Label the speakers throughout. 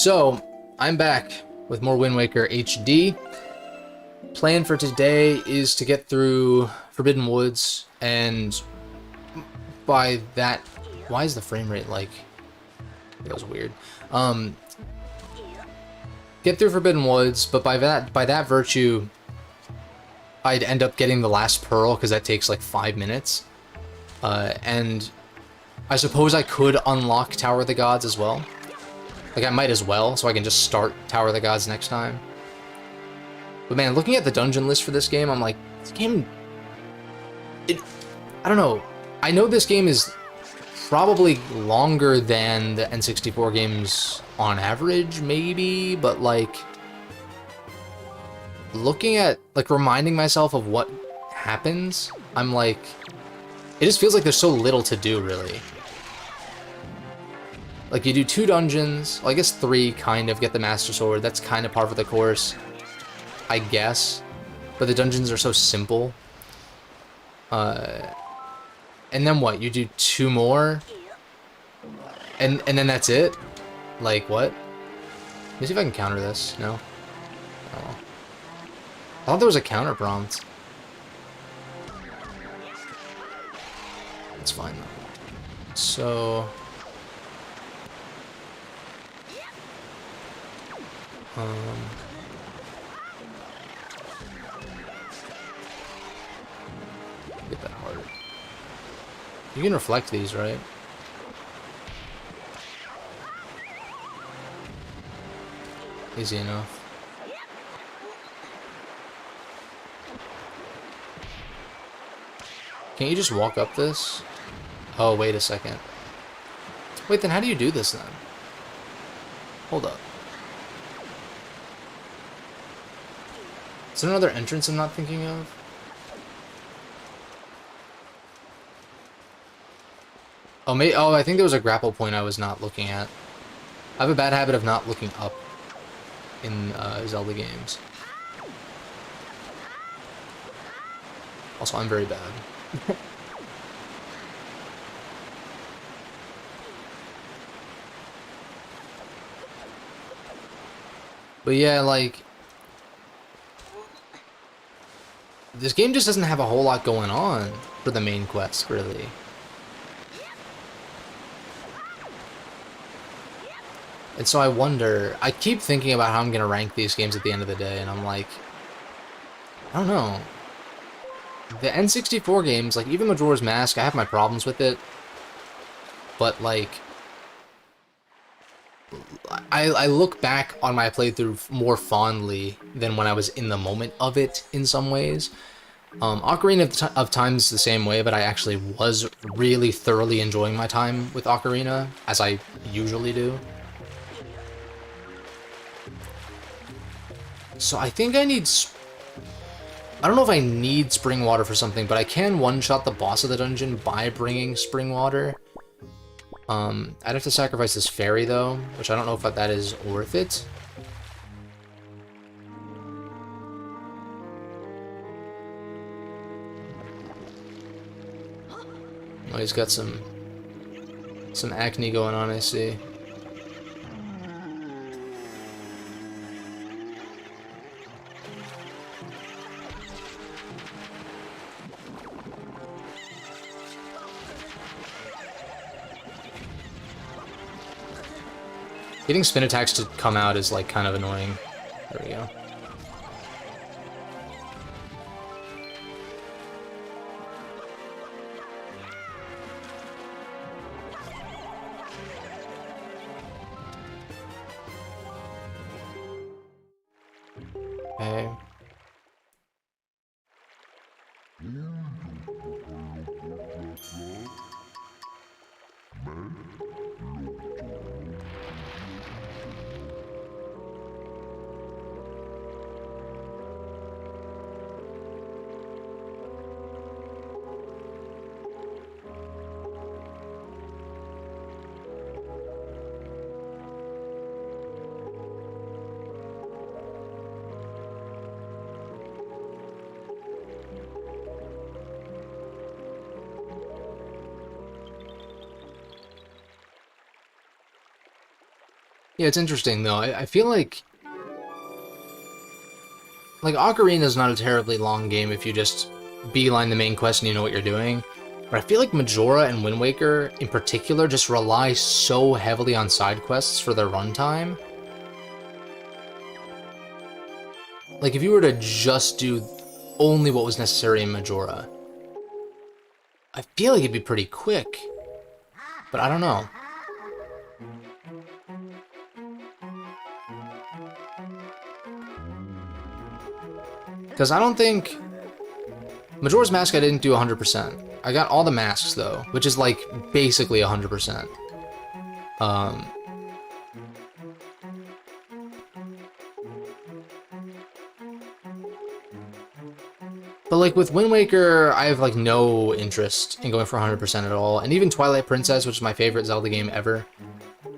Speaker 1: So, I'm back with more Wind Waker HD. Plan for today is to get through Forbidden Woods, and by that... Why is the frame rate like... That was weird. Get through Forbidden Woods, but by that virtue, I'd end up getting the last pearl, because that takes like 5 minutes. And I suppose I could unlock Tower of the Gods as well. Like, I might as well, so I can just start Tower of the Gods next time. But man, looking at the dungeon list for this game, I'm like, this game... I don't know. I know this game is probably longer than the N64 games on average, maybe, but like... Looking at, like, reminding myself of what happens, I'm like... It just feels like there's so little to do, really. Like, you do 2 dungeons, well, I guess 3, kind of, get the Master Sword. That's kind of par for the course, I guess. But the dungeons are so simple. And then what? You do 2 more? And then that's it? Like, what? Let me see if I can counter this. No? Oh. I thought there was a counter prompt. It's fine, though. So... Get that heart. You can reflect these, right? Easy enough. Can't you just walk up this? Oh, wait a second. Wait, then how do you do this then? Hold up. Is there another entrance I'm not thinking of? Oh, I think there was a grapple point I was not looking at. I have a bad habit of not looking up in Zelda games. Also, I'm very bad. But yeah, like... This game just doesn't have a whole lot going on for the main quest, really. And so I wonder, I keep thinking about how I'm going to rank these games at the end of the day, and I'm like, I don't know. The N64 games, like even Majora's Mask, I have my problems with it. But like, I look back on my playthrough more fondly than when I was in the moment of it in some ways. Ocarina of Time's the same way, but I actually was really thoroughly enjoying my time with Ocarina, as I usually do. So I think I need... I don't know if I need spring water for something, but I can one-shot the boss of the dungeon by bringing spring water. I'd have to sacrifice this fairy, though, which I don't know if that is worth it. Oh, he's got some acne going on, I see. Getting spin attacks to come out is, like, kind of annoying. There we go. Okay. Yeah, it's interesting though. I feel like Ocarina is not a terribly long game if you just beeline the main quest and you know what you're doing. But I feel like Majora and Wind Waker, in particular, just rely so heavily on side quests for their runtime. Like, if you were to just do only what was necessary in Majora, I feel like it'd be pretty quick. But I don't know. Because I don't think... Majora's Mask I didn't do 100%. I got all the masks, though, which is, like, basically 100%. But, like, with Wind Waker, I have, like, no interest in going for 100% at all. And even Twilight Princess, which is my favorite Zelda game ever,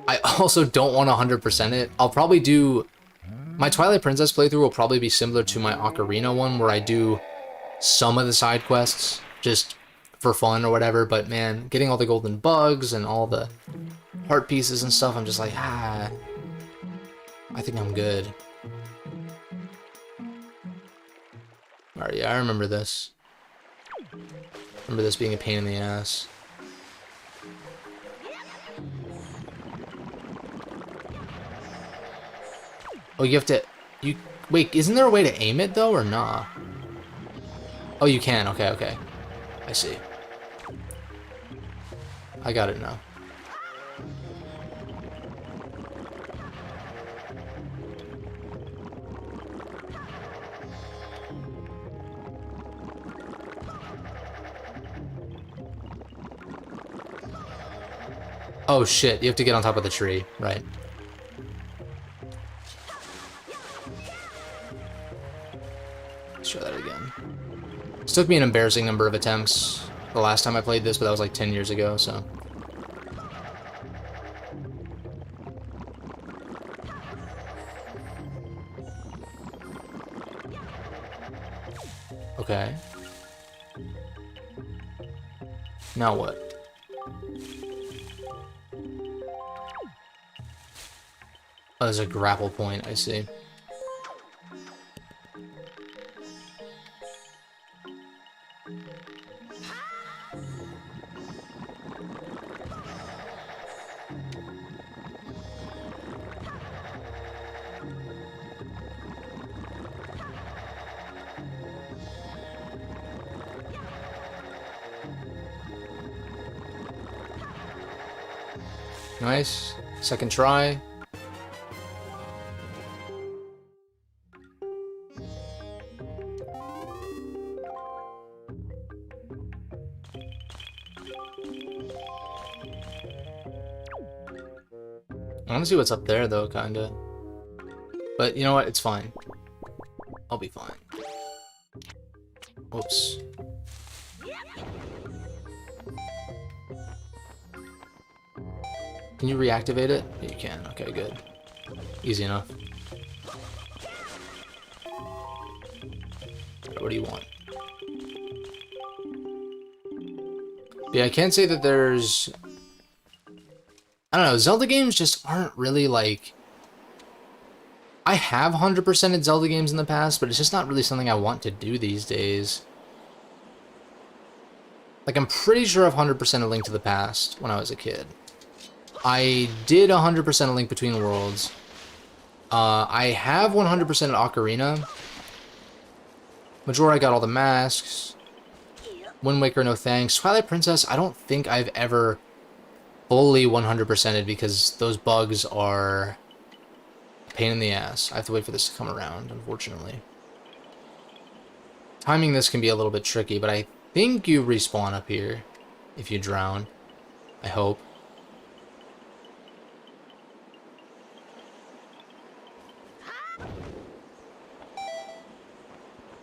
Speaker 1: I also don't want to 100% it. I'll probably do... My Twilight Princess playthrough will probably be similar to my Ocarina one, where I do some of the side quests, just for fun or whatever. But, man, getting all the golden bugs and all the heart pieces and stuff, I'm just like, I think I'm good. Alright, yeah, I remember this. Remember this being a pain in the ass. Oh, you have to... Wait, isn't there a way to aim it, though, or nah? Oh, you can. Okay, okay. I see. I got it now. Oh shit, you have to get on top of the tree, right. Let's try that again. This took me an embarrassing number of attempts the last time I played this, but that was like 10 years ago, so... Okay. Now what? Oh, there's a grapple point, I see. Nice. Second try. I want to see what's up there, though, kinda. But you know what? It's fine. I'll be fine. Whoops. Can you reactivate it? Yeah, you can. Okay, good. Easy enough. What do you want? Yeah, I can't say that there's... I don't know, Zelda games just aren't really, like... I have 100%ed Zelda games in the past, but it's just not really something I want to do these days. Like, I'm pretty sure I've 100%ed A Link to the Past when I was a kid. I did 100% A Link Between Worlds. I have 100% Ocarina. Majora, I got all the masks. Wind Waker, no thanks. Twilight Princess, I don't think I've ever fully 100%ed because those bugs are a pain in the ass. I have to wait for this to come around, unfortunately. Timing this can be a little bit tricky, but I think you respawn up here if you drown. I hope.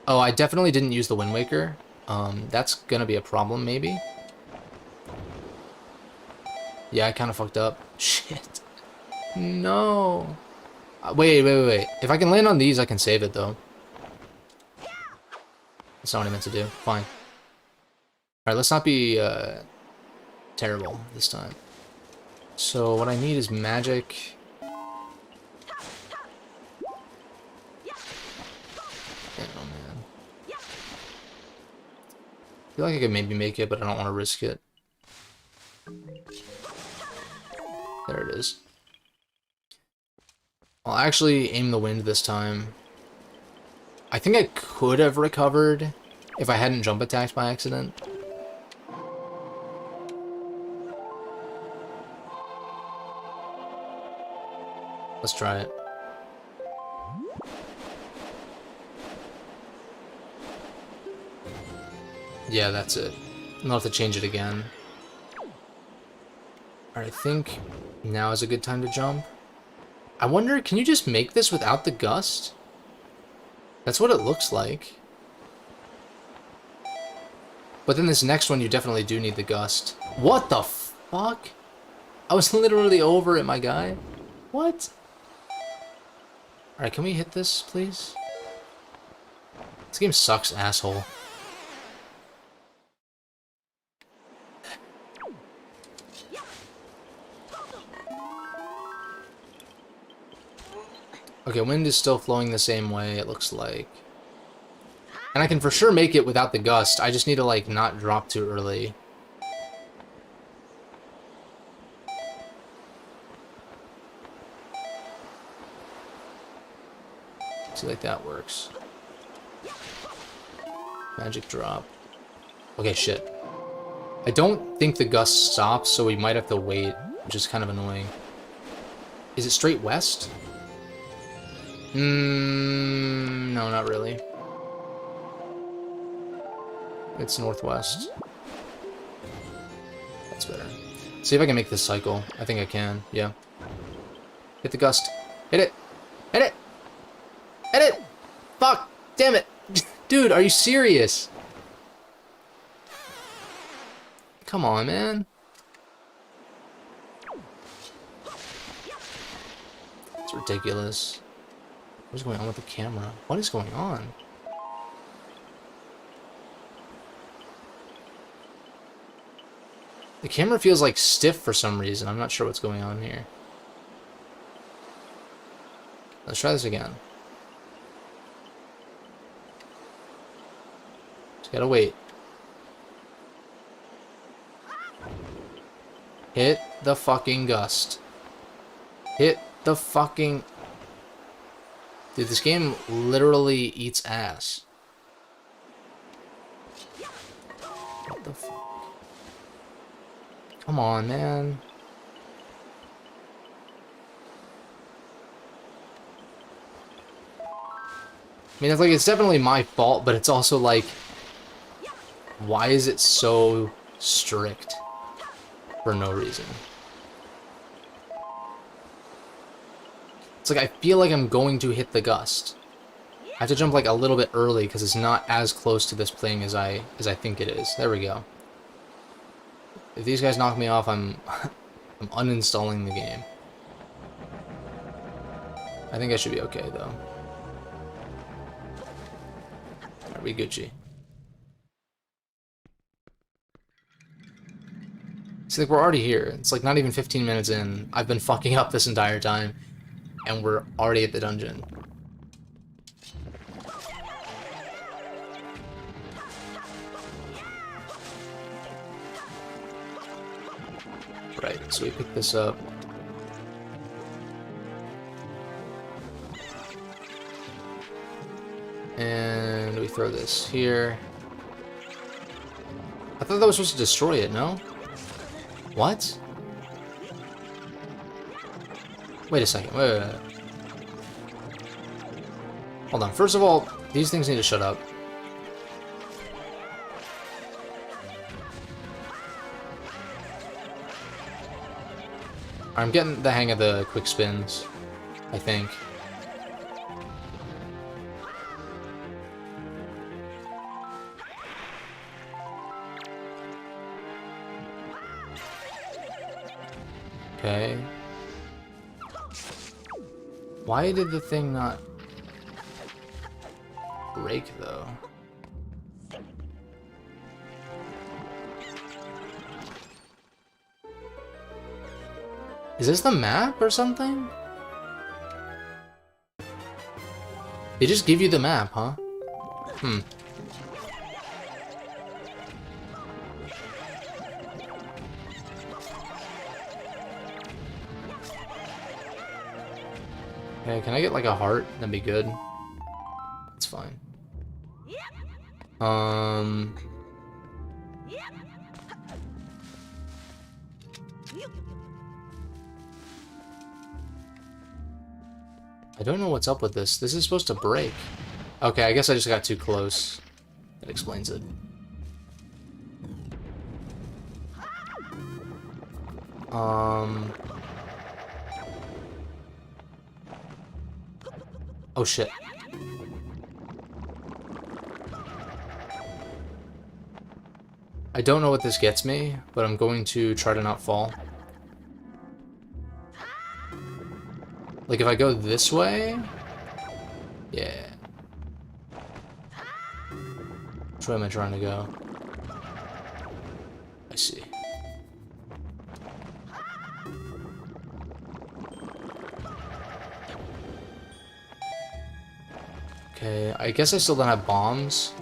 Speaker 1: Oh, I definitely didn't use the Wind Waker. That's gonna be a problem, maybe. Yeah, I kind of fucked up. Shit. No. Wait. If I can land on these, I can save it, though. That's not what I meant to do. Fine. Alright, let's not be terrible this time. So what I need is magic. feel like I could maybe make it, but I don't want to risk it. There it is. I'll actually aim the wind this time. I think I could have recovered if I hadn't jump attacked by accident. Let's try it. Yeah, that's it. I'll have to change it again. Alright, I think now is a good time to jump. I wonder, can you just make this without the gust? That's what it looks like. But then this next one, you definitely do need the gust. What the fuck? I was literally over it, my guy. What? Alright, can we hit this, please? This game sucks, asshole. Okay, wind is still flowing the same way, it looks like. And I can for sure make it without the gust. I just need to, like, not drop too early. See, like, that works. Magic drop. Okay, shit. I don't think the gust stops, so we might have to wait, which is kind of annoying. Is it straight west? No, not really. It's northwest. That's better. See if I can make this cycle. I think I can, yeah. Hit the gust. Hit it! Hit it! Hit it! Fuck! Damn it! Dude, are you serious? Come on, man. It's ridiculous. What is going on with the camera? What is going on? The camera feels like stiff for some reason. I'm not sure what's going on here. Let's try this again. Just gotta wait. Hit the fucking gust. Hit the fucking... Dude, this game literally eats ass. What the fuck? Come on, man. I mean, it's definitely my fault, but it's also like, why is it so strict for no reason? It's like I feel like I'm going to hit the gust. I have to jump like a little bit early because it's not as close to this thing as I think it is. There we go. If these guys knock me off, I'm uninstalling the game. I think I should be okay though. Are we Gucci? See, like, we're already here. It's like not even 15 minutes in. I've been fucking up this entire time. And we're already at the dungeon. Right, so we pick this up. And we throw this here. I thought that was supposed to destroy it, no? What? Wait a second, wait. Hold on, first of all, these things need to shut up. I'm getting the hang of the quick spins, I think. Okay. Why did the thing not break, though? Is this the map or something? They just give you the map, huh? Okay, can I get like a heart? That'd be good. That's fine. I don't know what's up with this. This is supposed to break. Okay, I guess I just got too close. That explains it. Oh shit. I don't know what this gets me, but I'm going to try to not fall. Like if I go this way? Yeah. Which way am I trying to go? I see. Okay, I guess I still don't have bombs.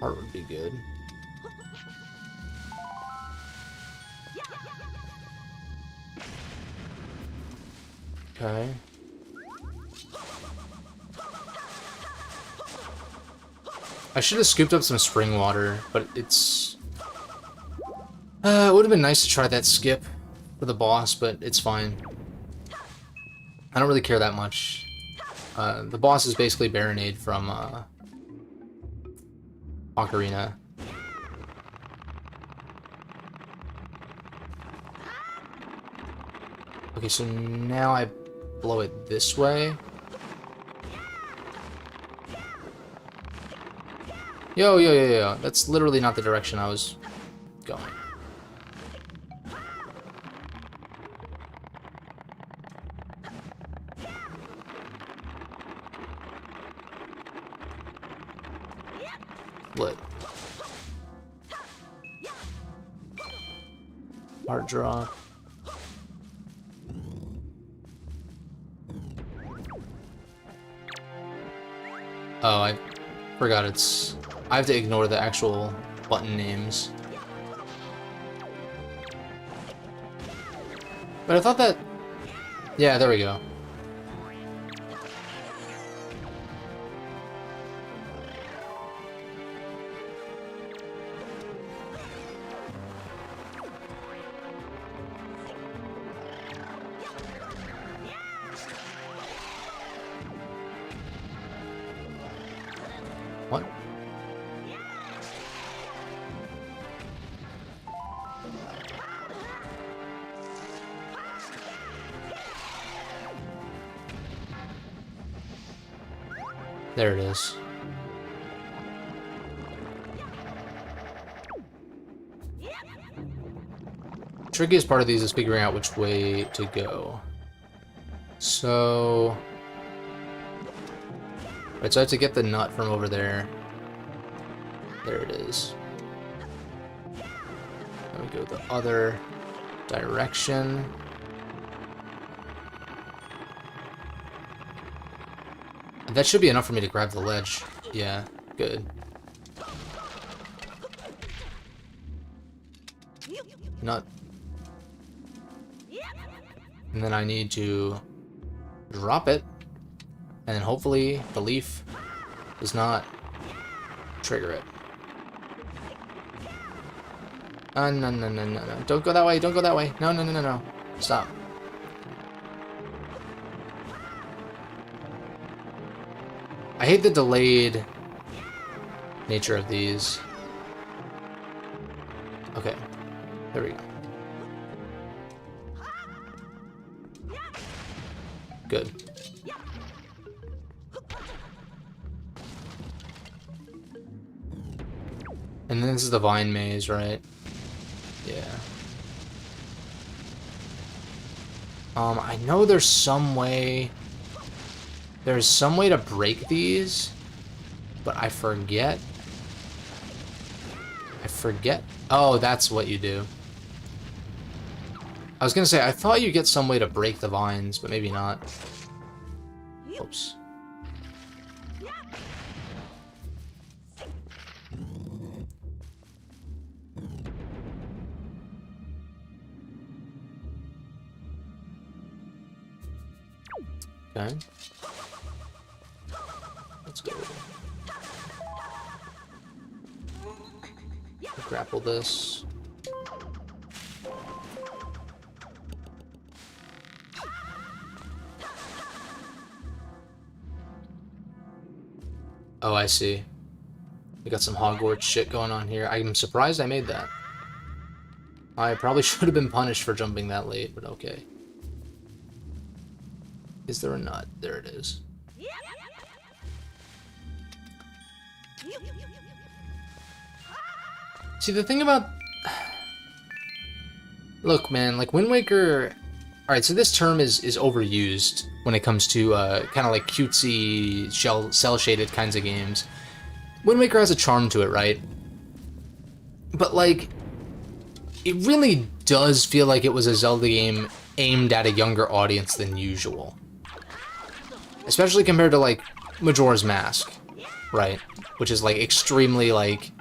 Speaker 1: Heart would be good. Okay. I should have scooped up some spring water, but it's... it would have been nice to try that skip for the boss, but it's fine. I don't really care that much. The boss is basically Baronade from Ocarina. Okay, so now I blow it this way. Yo. That's literally not the direction I was going. Lit. Heart drop. Oh, I forgot it's... I have to ignore the actual button names. But I thought that... Yeah, there we go. What? There it is. Trickiest part of these is figuring out which way to go. So... Right, so I have to get the nut from over there. There it is. Then we go the other direction. That should be enough for me to grab the ledge. Yeah, good. Nut. And then I need to drop it. And then hopefully the leaf does not trigger it. No. Don't go that way, don't go that way. No. Stop. I hate the delayed nature of these. Okay, there we go. Good. And then this is the vine maze, right? Yeah. I know there's some way... There's some way to break these, but I forget. Oh, that's what you do. I was gonna say, I thought you get some way to break the vines, but maybe not. Oops. Okay. Let's go. Grapple this. Oh, I see. We got some Hogwarts shit going on here. I'm surprised I made that. I probably should have been punished for jumping that late, but okay. Is there a nut? There it is. See, the thing about... Look, man, like, Wind Waker... Alright, so this term is overused when it comes to kind of like cutesy, cel-shaded kinds of games. Wind Waker has a charm to it, right? But, like, it really does feel like it was a Zelda game aimed at a younger audience than usual. Especially compared to, like, Majora's Mask, right? Which is, like, extremely, like...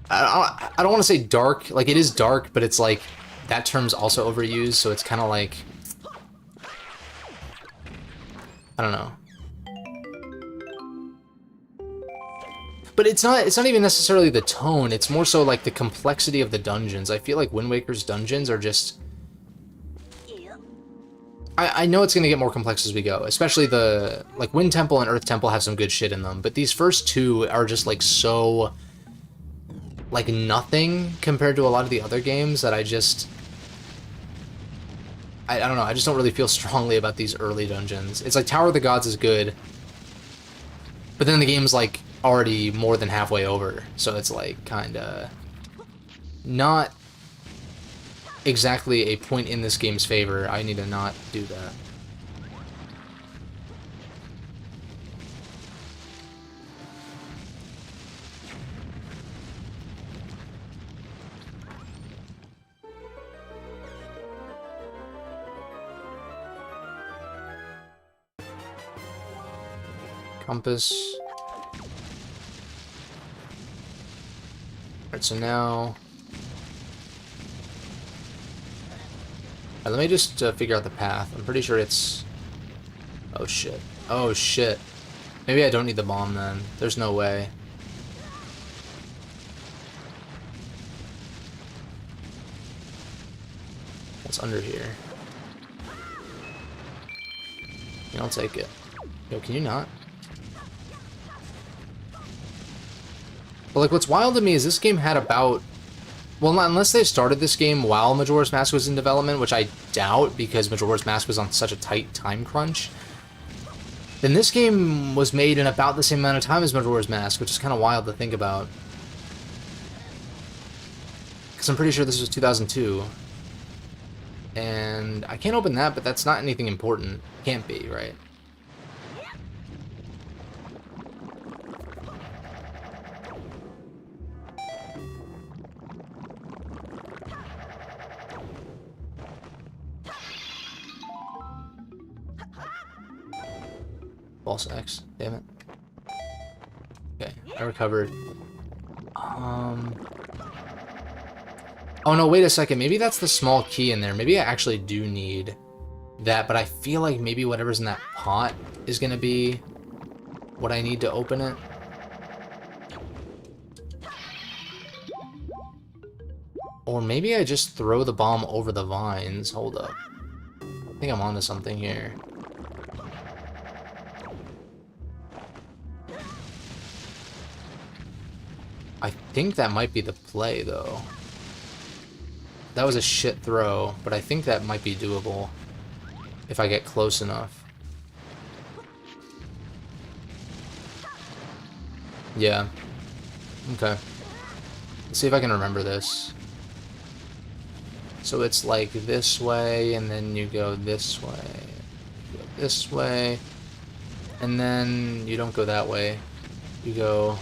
Speaker 1: I don't want to say dark. Like, it is dark, but it's, like... That term's also overused, so it's kind of like... I don't know. But it's not even necessarily the tone, it's more so like the complexity of the dungeons. I feel like Wind Waker's dungeons are just... I know it's going to get more complex as we go, especially the... Like, Wind Temple and Earth Temple have some good shit in them, but these first two are just, like, so... Like, nothing compared to a lot of the other games that I just... I don't know, I just don't really feel strongly about these early dungeons. It's like Tower of the Gods is good, but then the game's, like, already more than halfway over, so it's, like, kinda... Not exactly a point in this game's favor. I need to not do that. Compass. Alright, so now... Alright, let me just figure out the path. I'm pretty sure it's... Oh shit. Oh shit. Maybe I don't need the bomb then. There's no way. What's under here? Yeah, I'll take it. Yo, can you not? But like, what's wild to me is this game had about... Well, not unless they started this game while Majora's Mask was in development, which I doubt because Majora's Mask was on such a tight time crunch, then this game was made in about the same amount of time as Majora's Mask, which is kind of wild to think about. Because I'm pretty sure this was 2002. And I can't open that, but that's not anything important. Can't be, right? False X, damn it. Okay, I recovered. Oh no, wait a second, maybe that's the small key in there. Maybe I actually do need that, but I feel like maybe whatever's in that pot is gonna be what I need to open it. Or maybe I just throw the bomb over the vines. Hold up. I think I'm onto something here. I think that might be the play, though. That was a shit throw, but I think that might be doable if I get close enough. Yeah. Okay. Let's see if I can remember this. So it's like this way, and then you go this way. You go this way. And then you don't go that way. You go...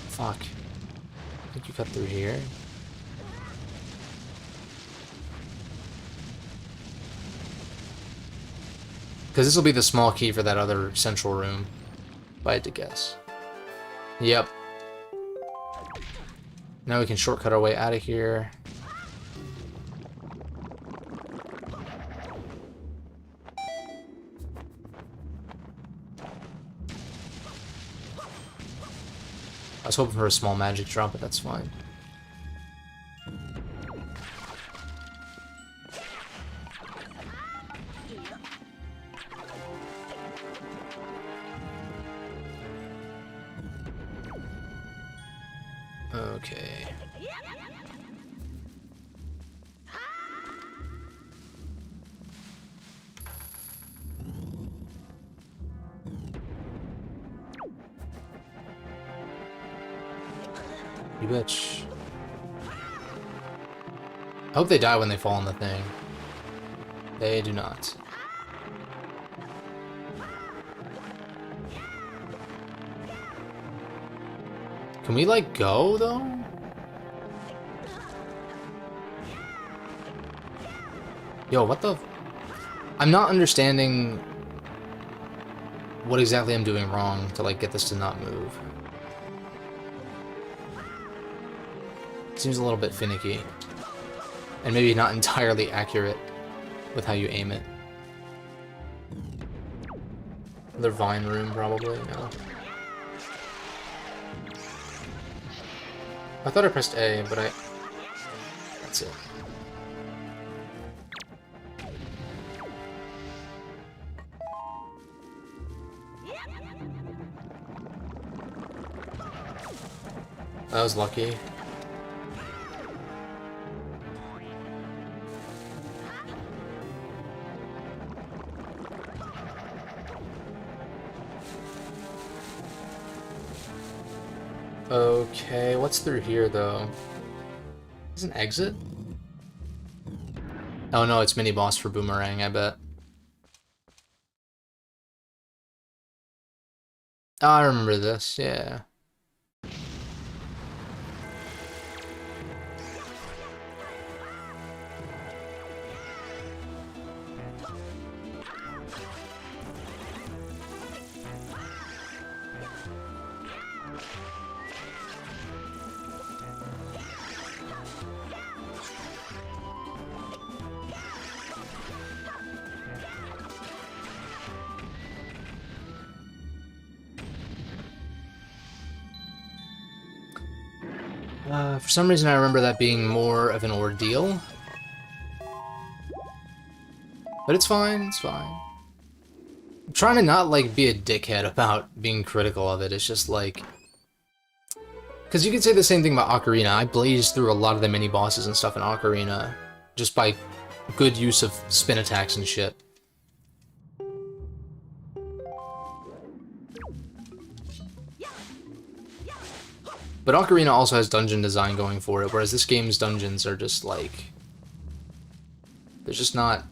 Speaker 1: Fuck. I think you cut through here. Because this will be the small key for that other central room, if I had to guess. Yep. Now we can shortcut our way out of here. I was hoping for a small magic drop, but that's fine. Okay. You bitch. I hope they die when they fall on the thing. They do not. Can we, like, go, though? Yo, what the... I'm not understanding what exactly I'm doing wrong to, like, get this to not move. Seems a little bit finicky. And maybe not entirely accurate with how you aim it. Another vine room, probably, no. I thought I pressed A, but that's it. That was lucky. Okay, what's through here, though? Is an exit? Oh no, it's mini-boss for Boomerang, I bet. Oh, I remember this, yeah. For some reason I remember that being more of an ordeal. But it's fine, it's fine. I'm trying to not, like, be a dickhead about being critical of it, it's just, like... Because you could say the same thing about Ocarina. I blazed through a lot of the mini-bosses and stuff in Ocarina, just by good use of spin attacks and shit. But Ocarina also has dungeon design going for it, whereas this game's dungeons are just like... There's just not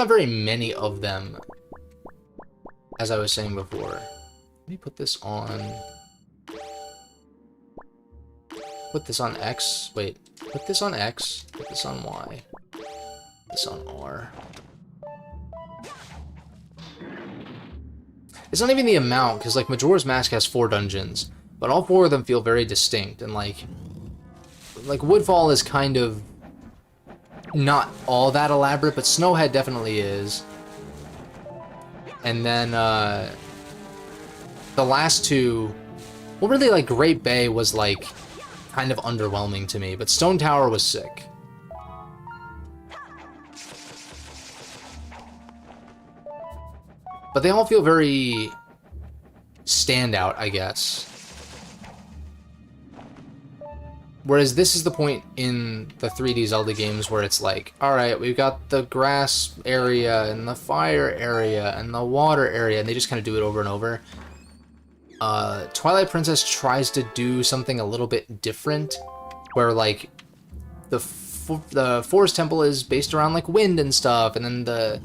Speaker 1: very many of them, as I was saying before. Let me put this on... Put this on X. Wait, put this on X, put this on Y, put this on R. It's not even the amount, because like Majora's Mask has 4 dungeons. But all 4 of them feel very distinct, and like Woodfall is kind of not all that elaborate, but Snowhead definitely is. And then the last 2, well, really, like Great Bay was like kind of underwhelming to me, but Stone Tower was sick. But they all feel very standout, I guess. Whereas this is the point in the 3D Zelda games where it's like, alright, we've got the grass area, and the fire area, and the water area, and they just kind of do it over and over. Twilight Princess tries to do something a little bit different, where, like, the Forest Temple is based around, like, wind and stuff, and then the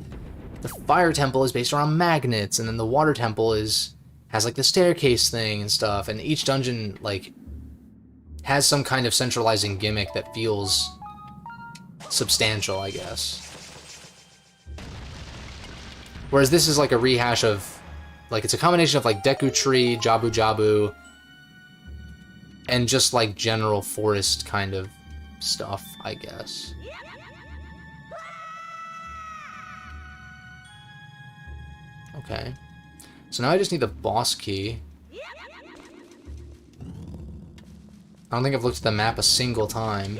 Speaker 1: Fire Temple is based around magnets, and then the Water Temple has, like, the staircase thing and stuff, and each dungeon, like... has some kind of centralizing gimmick that feels substantial, I guess. Whereas this is like a rehash of, like, it's a combination of like Deku Tree, Jabu Jabu, And just like general forest kind of stuff, I guess. Okay. So now I just need the boss key. I don't think I've looked at the map a single time.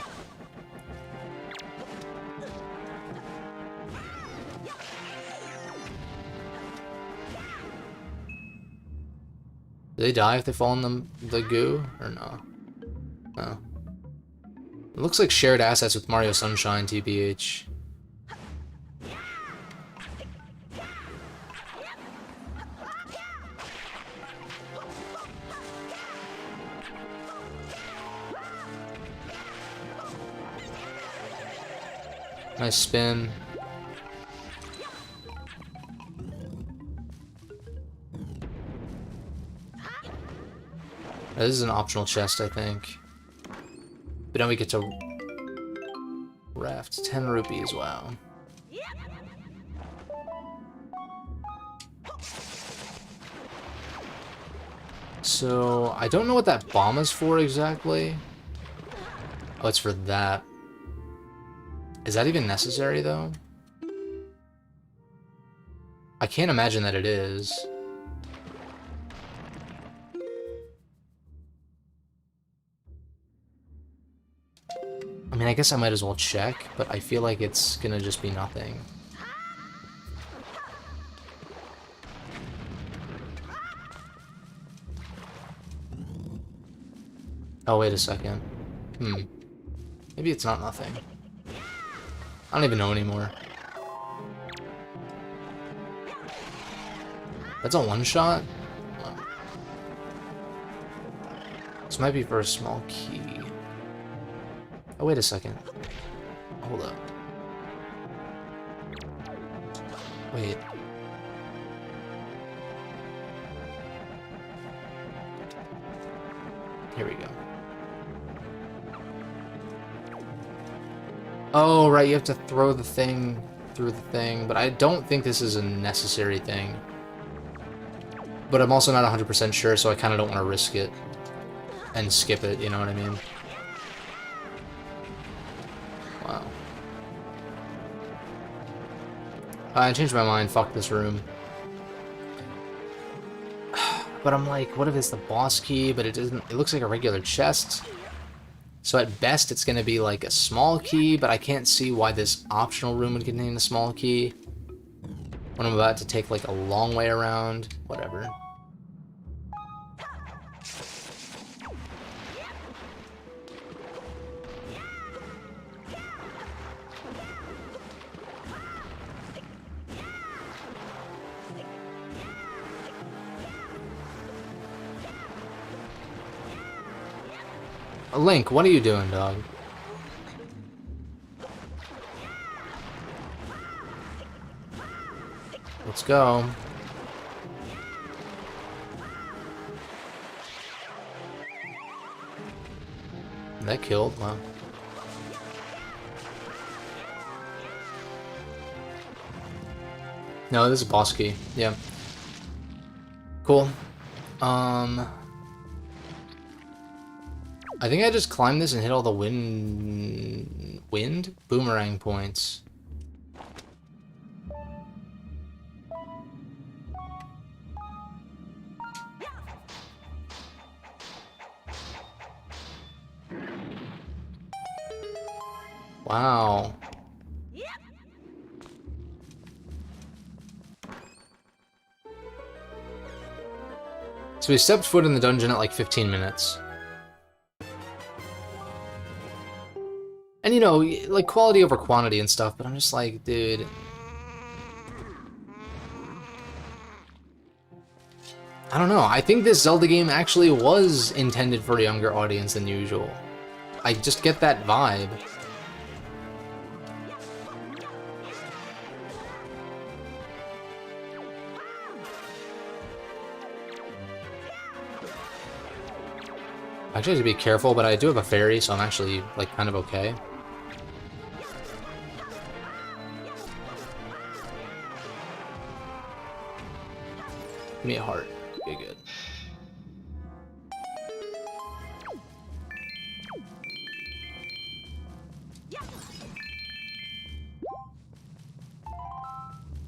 Speaker 1: Do they die if they fall in the goo? Or no? No. It looks like shared assets with Mario Sunshine, TBH. Nice spin. This is an optional chest, I think. But then we get to raft 10 rupees, wow. So, I don't know what that bomb is for exactly. Oh, it's for that. Is that even necessary, though? I can't imagine that it is. I mean, I guess I might as well check, but I feel like it's gonna just be nothing. Oh, wait a second. Maybe it's not nothing. I don't even know anymore. That's a one-shot? Oh. This might be for a small key. Oh, wait a second. Hold up. Wait. Here we go. Oh, right, you have to throw the thing through the thing, but I don't think this is a necessary thing. But I'm also not 100% sure, so I kind of don't want to risk it and skip it, you know what I mean? Wow. I changed my mind, fuck this room. But I'm like, what if it's the boss key, but it doesn't, it looks like a regular chest. So at best, it's going to be like a small key, but I can't see why this optional room would contain a small key. When I'm about to take like a long way around, whatever. Link, what are you doing, dog? Let's go. That killed, wow. No, this is a boss key, yeah. Cool. I think I just climbed this and hit all the wind boomerang points. Wow. So we stepped foot in the dungeon at like 15 minutes. And you know, like quality over quantity and stuff, but I'm just like, dude. I don't know, I think this Zelda game actually was intended for a younger audience than usual. I just get that vibe. Actually, I have to be careful, but I do have a fairy, so I'm actually, like, kind of okay. Give me a heart. Okay, good.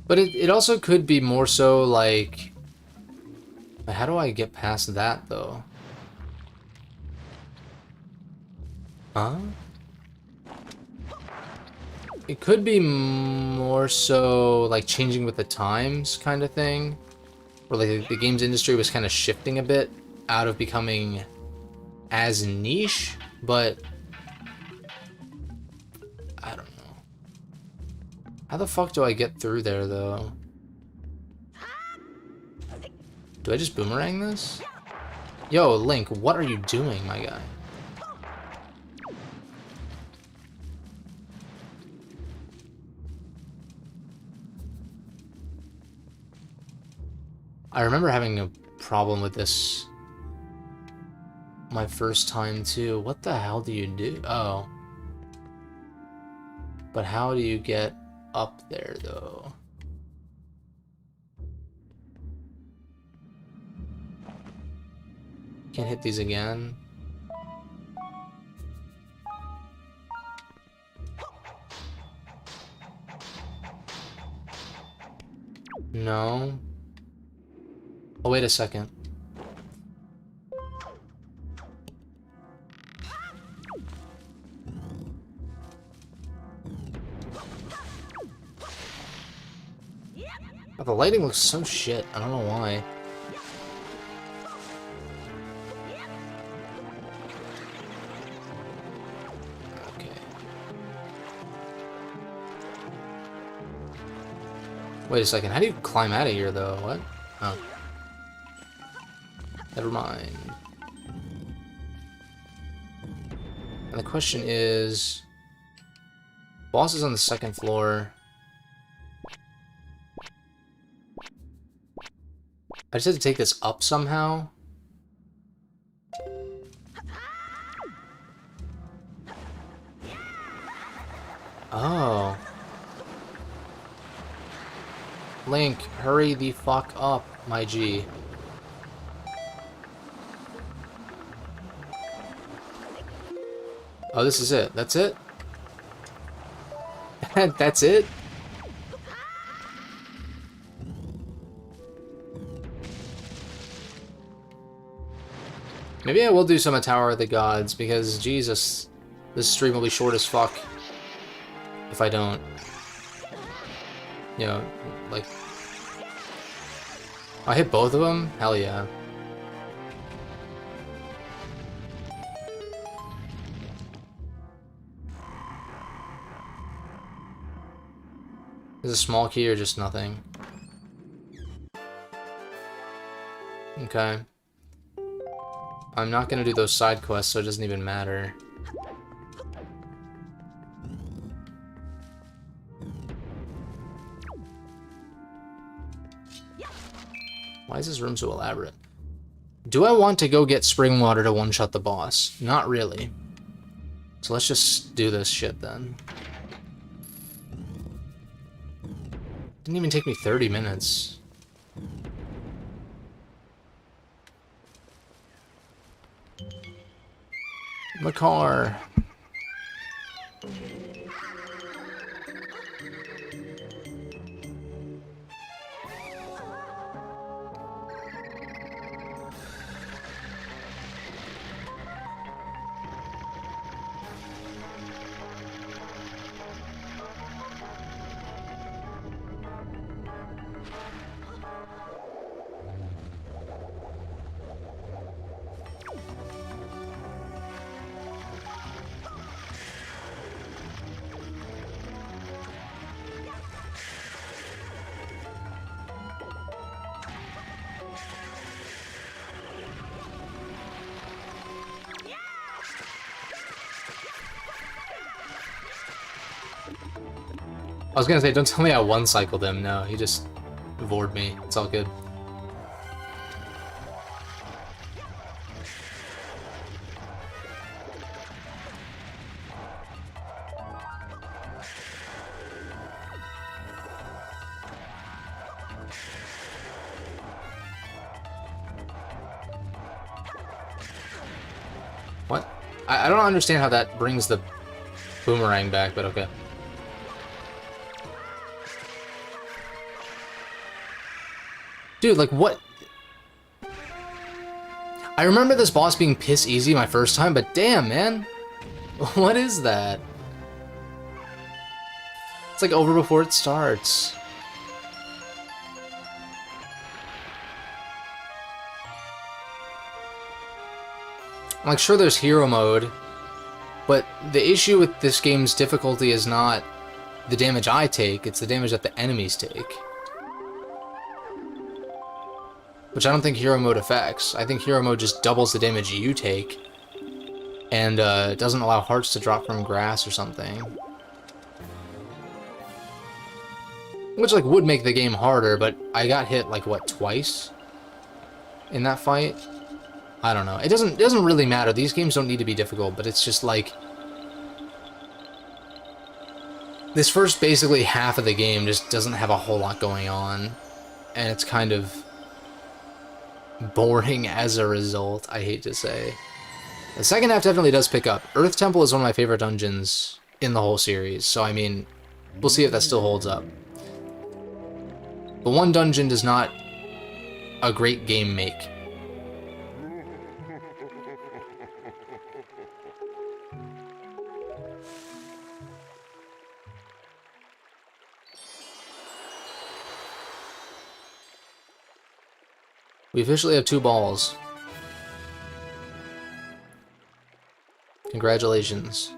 Speaker 1: But it also could be more so like... How do I get past that, though? Huh? It could be more so like changing with the times kind of thing. Where like the games industry was kind of shifting a bit out of becoming as niche, but I don't know. How the fuck do I get through there, though? Do I just boomerang this? Yo, Link, what are you doing, my guy? I remember having a problem with this my first time, too. What the hell do you do? Oh. But how do you get up there, though? Can't hit these again. No. Oh, wait a second. Oh, the lighting looks so shit. I don't know why. Okay. Wait a second. How do you climb out of here, though? What? Oh. Never mind. And the question is... Boss is on the second floor. I just had to take this up somehow. Oh. Link, hurry the fuck up, my G. Oh, this is it. That's it? That's it? Maybe I will do some of Tower of the Gods, because, Jesus, this stream will be short as fuck if I don't. You know, like... I hit both of them? Hell yeah. Is a small key or just nothing? Okay. I'm not gonna do those side quests, so it doesn't even matter. Why is this room so elaborate? Do I want to go get spring water to one-shot the boss? Not really. So let's just do this shit then. Didn't even take me 30 minutes. My car. I was gonna say, don't tell me I one-cycled him. No, he just vored me. It's all good. What? I don't understand how that brings the boomerang back, but okay. Dude, like, what? I remember this boss being piss easy my first time, but damn, man. What is that? It's like over before it starts. I'm like, sure, there's hero mode, but the issue with this game's difficulty is not the damage I take, it's the damage that the enemies take. Which I don't think hero mode affects. I think hero mode just doubles the damage you take, and doesn't allow hearts to drop from grass or something. Which, like, would make the game harder, but I got hit, like, what, twice? In that fight? I don't know. It doesn't really matter. These games don't need to be difficult, but it's just like this first basically half of the game just doesn't have a whole lot going on, and it's kind of boring as a result, I hate to say. The second half definitely does pick up. Earth Temple is one of my favorite dungeons in the whole series, so I mean, we'll see if that still holds up. But one dungeon does not a great game make. We officially have 2 balls. Congratulations.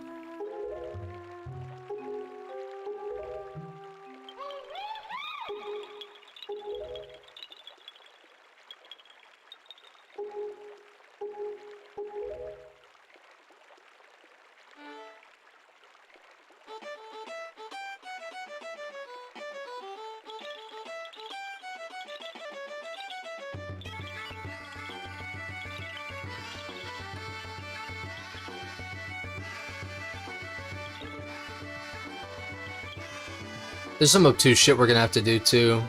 Speaker 1: There's some obtuse shit we're gonna have to do too.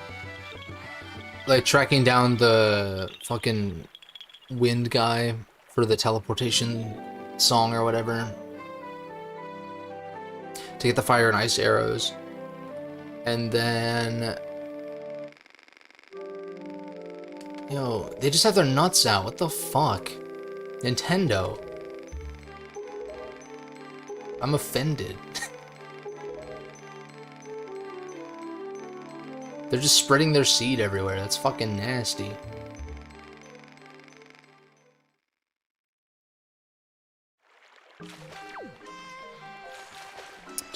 Speaker 1: Like tracking down the fucking wind guy for the teleportation song or whatever. To get the fire and ice arrows. And then... Yo, they just have their nuts out. What the fuck? Nintendo. I'm offended. They're just spreading their seed everywhere. That's fucking nasty.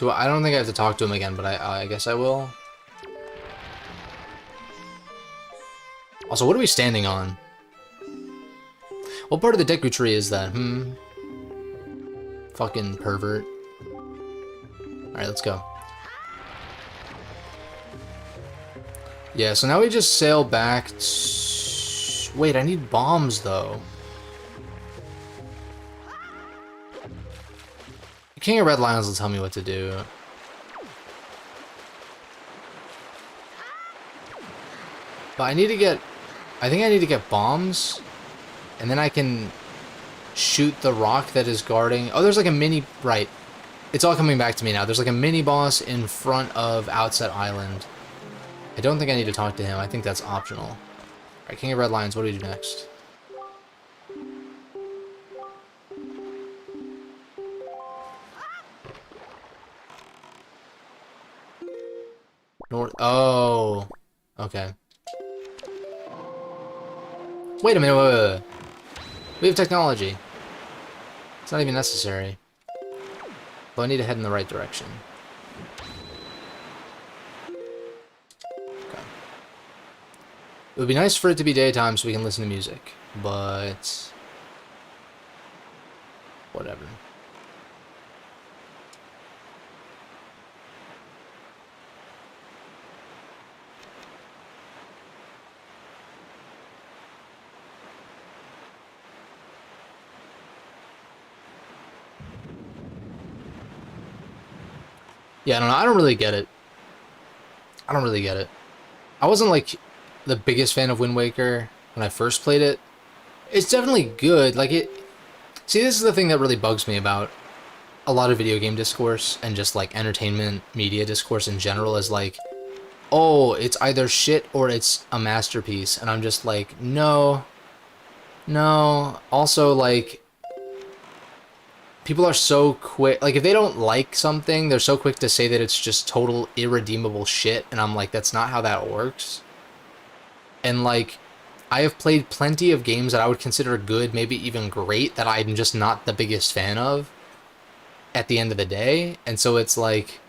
Speaker 1: I don't think I have to talk to him again, but I guess I will. Also, what are we standing on? What part of the Deku tree is that? Fucking pervert. Alright, let's go. Yeah, so now we just sail back to... Wait, I need bombs, though. The King of Red Lions will tell me what to do. But I need to get... I think I need to get bombs. And then I can shoot the rock that is guarding... Oh, there's like a mini... Right. It's all coming back to me now. There's like a mini boss in front of Outset Island. I don't think I need to talk to him. I think that's optional. Alright, King of Red Lions, what do we do next? North. Oh. Okay. Wait a minute. Wait. We have technology. It's not even necessary. But I need to head in the right direction. It would be nice for it to be daytime so we can listen to music, but whatever. Yeah, I don't know. I don't really get it. I don't really get it. I wasn't like the biggest fan of Wind Waker when I first played it. It's definitely good. Like it. See, this is the thing that really bugs me about a lot of video game discourse and just like entertainment media discourse in general is like oh, it's either shit or it's a masterpiece. And I'm just like, no, no. Also, like, people are so quick. Like, if they don't like something, they're so quick to say that it's just total irredeemable shit. And I'm like, that's not how that works. And, like, I have played plenty of games that I would consider good, maybe even great, that I'm just not the biggest fan of at the end of the day. And so it's like,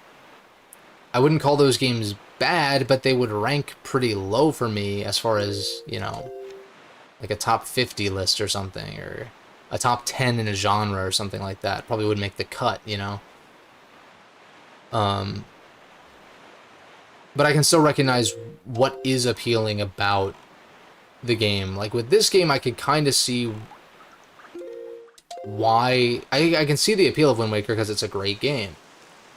Speaker 1: I wouldn't call those games bad, but they would rank pretty low for me as far as, you know, like a top 50 list or something, or a top 10 in a genre or something like that. Probably would make the cut, you know? But I can still recognize what is appealing about the game. Like with this game, I could kind of see why... I can see the appeal of Wind Waker because it's a great game.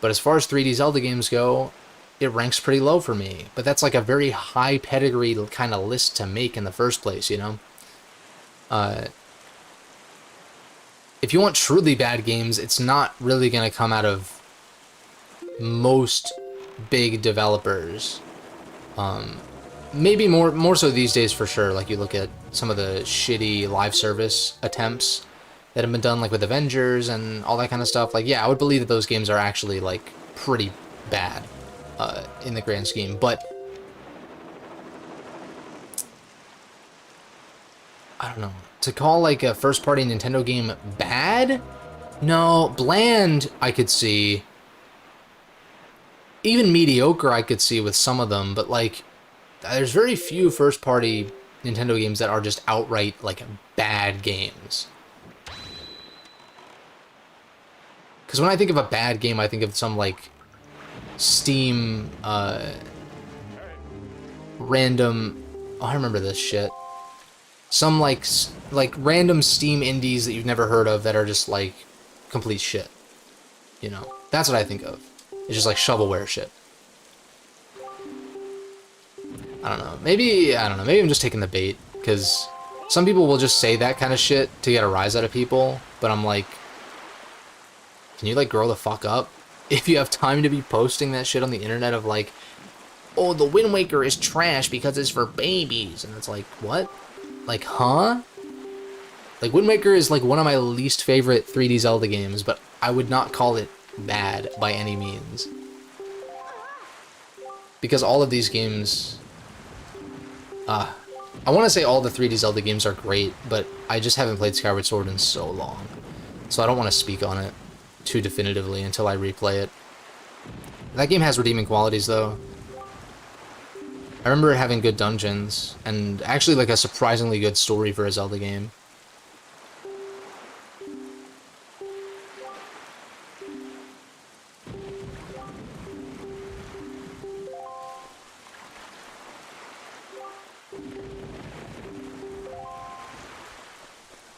Speaker 1: But as far as 3D Zelda games go, it ranks pretty low for me. But that's like a very high pedigree kind of list to make in the first place, you know? If you want truly bad games, it's not really going to come out of most big developers. Maybe more so these days for sure. Like you look at some of the shitty live service attempts that have been done, like with Avengers and all that kind of stuff. Like, yeah, I would believe that those games are actually like pretty bad in the grand scheme. But I don't know, to call like a first-party Nintendo game bad? No, bland I could see. Even mediocre I could see with some of them, but like, there's very few first-party Nintendo games that are just outright like bad games. Because when I think of a bad game, I think of some like Steam random... Oh, I remember this shit. Some like random Steam indies that you've never heard of that are just like complete shit. You know, that's what I think of. It's just like shovelware shit. I don't know. Maybe I'm just taking the bait, because some people will just say that kind of shit to get a rise out of people, but I'm like, can you like grow the fuck up? If you have time to be posting that shit on the internet of like, oh, the Wind Waker is trash because it's for babies, and it's like, what? Like, huh? Like, Wind Waker is like one of my least favorite 3D Zelda games, but I would not call it bad by any means. Because all of these games... I want to say all the 3D Zelda games are great, but I just haven't played Skyward Sword in so long. So I don't want to speak on it too definitively until I replay it. That game has redeeming qualities, though. I remember it having good dungeons, and actually like a surprisingly good story for a Zelda game.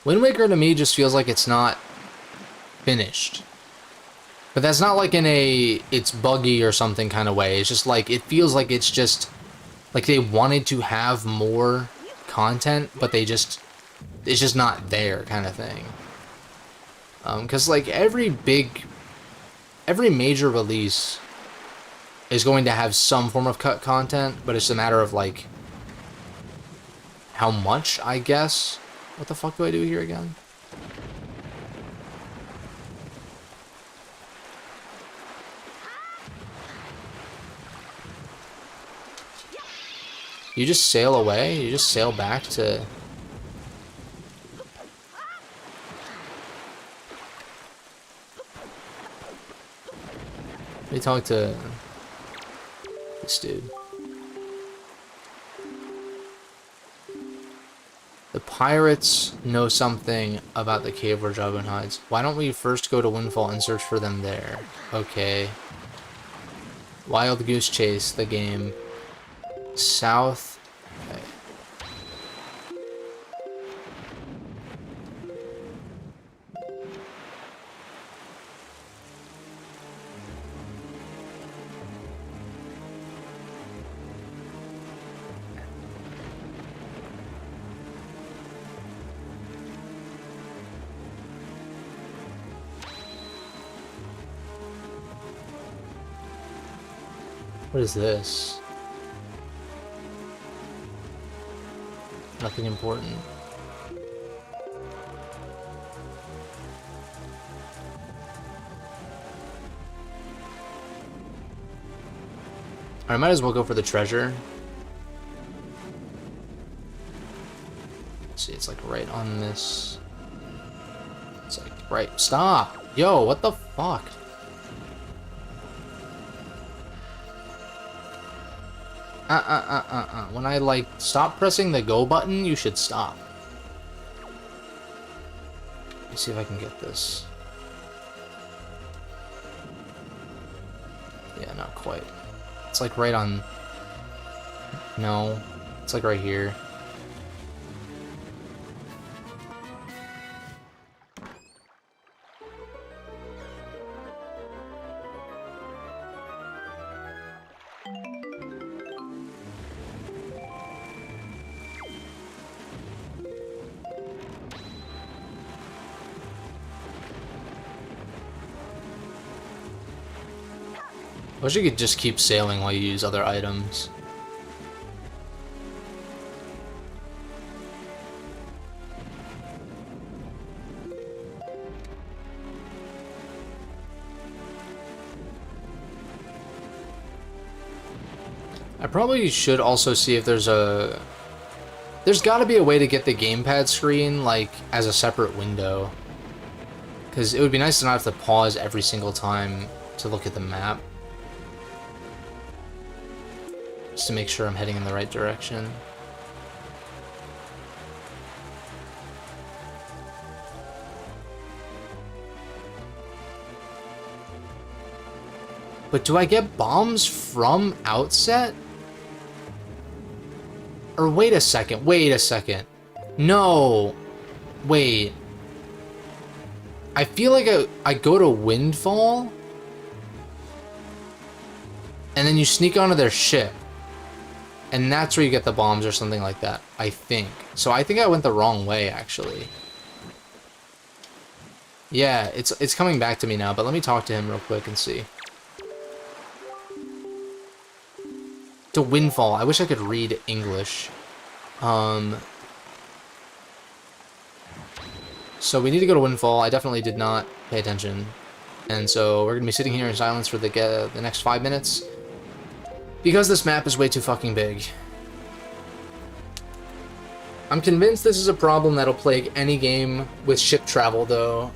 Speaker 1: Wind Waker to me just feels like it's not finished. But that's not like in a it's buggy or something kind of way. It's just like, it feels like it's just like they wanted to have more content, but it's just not there kind of thing. Because like every major release is going to have some form of cut content, but it's a matter of like how much, I guess. What the fuck do I do here again? You just sail away? You just sail back to... Let me talk to this dude. The pirates know something about the cave where Dragon hides. Why don't we first go to Windfall and search for them there? Okay. Wild Goose Chase, the game. South. Okay. What is this? Nothing important. I might as well go for the treasure. Let's see, it's like right on this. It's like right. Stop! Yo, what the fuck? When I like stop pressing the go button, you should stop. Let me see if I can get this. Yeah, not quite. It's like right on. No, it's like right here. I wish you could just keep sailing while you use other items. I probably should also see if there's a... There's got to be a way to get the gamepad screen, like, as a separate window. Because it would be nice to not have to pause every single time to look at the map. Just to make sure I'm heading in the right direction. But do I get bombs from outset? Or wait a second, No! Wait. I feel like I go to Windfall, and then you sneak onto their ship. And that's where you get the bombs or something like that, I think. So I think I went the wrong way, actually. Yeah, it's coming back to me now, but let me talk to him real quick and see. To Windfall. I wish I could read English. So we need to go to Windfall. I definitely did not pay attention. And so we're going to be sitting here in silence for the next 5 minutes. Because this map is way too fucking big. I'm convinced this is a problem that'll plague any game with ship travel, though.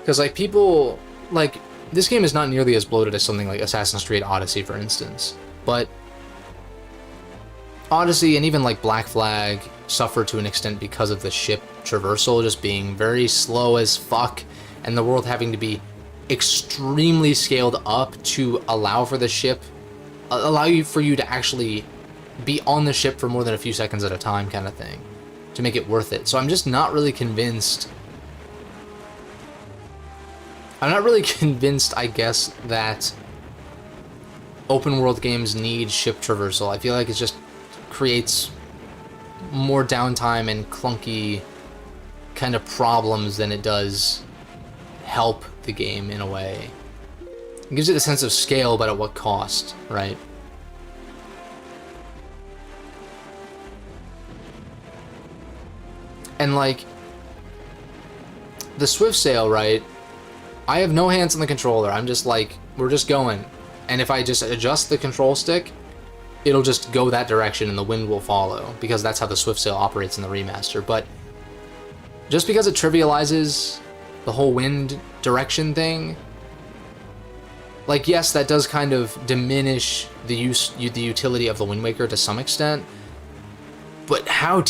Speaker 1: Because, like, people... Like, this game is not nearly as bloated as something like Assassin's Creed Odyssey, for instance. But Odyssey and even, like, Black Flag suffer to an extent because of the ship traversal just being very slow as fuck, and the world having to be extremely scaled up to allow for the ship... for you to actually be on the ship for more than a few seconds at a time, kind of thing, to make it worth it. So I'm just not really convinced. I'm not really convinced, I guess, that open world games need ship traversal. I feel like it just creates more downtime and clunky kind of problems than it does help the game in a way. It gives it a sense of scale, but at what cost, right? And, like, the Swift Sail, right? I have no hands on the controller. I'm just like, we're just going. And if I just adjust the control stick, it'll just go that direction and the wind will follow, because that's how the Swift Sail operates in the remaster. But just because it trivializes the whole wind direction thing, like, yes, that does kind of diminish the utility of the Wind Waker to some extent, but how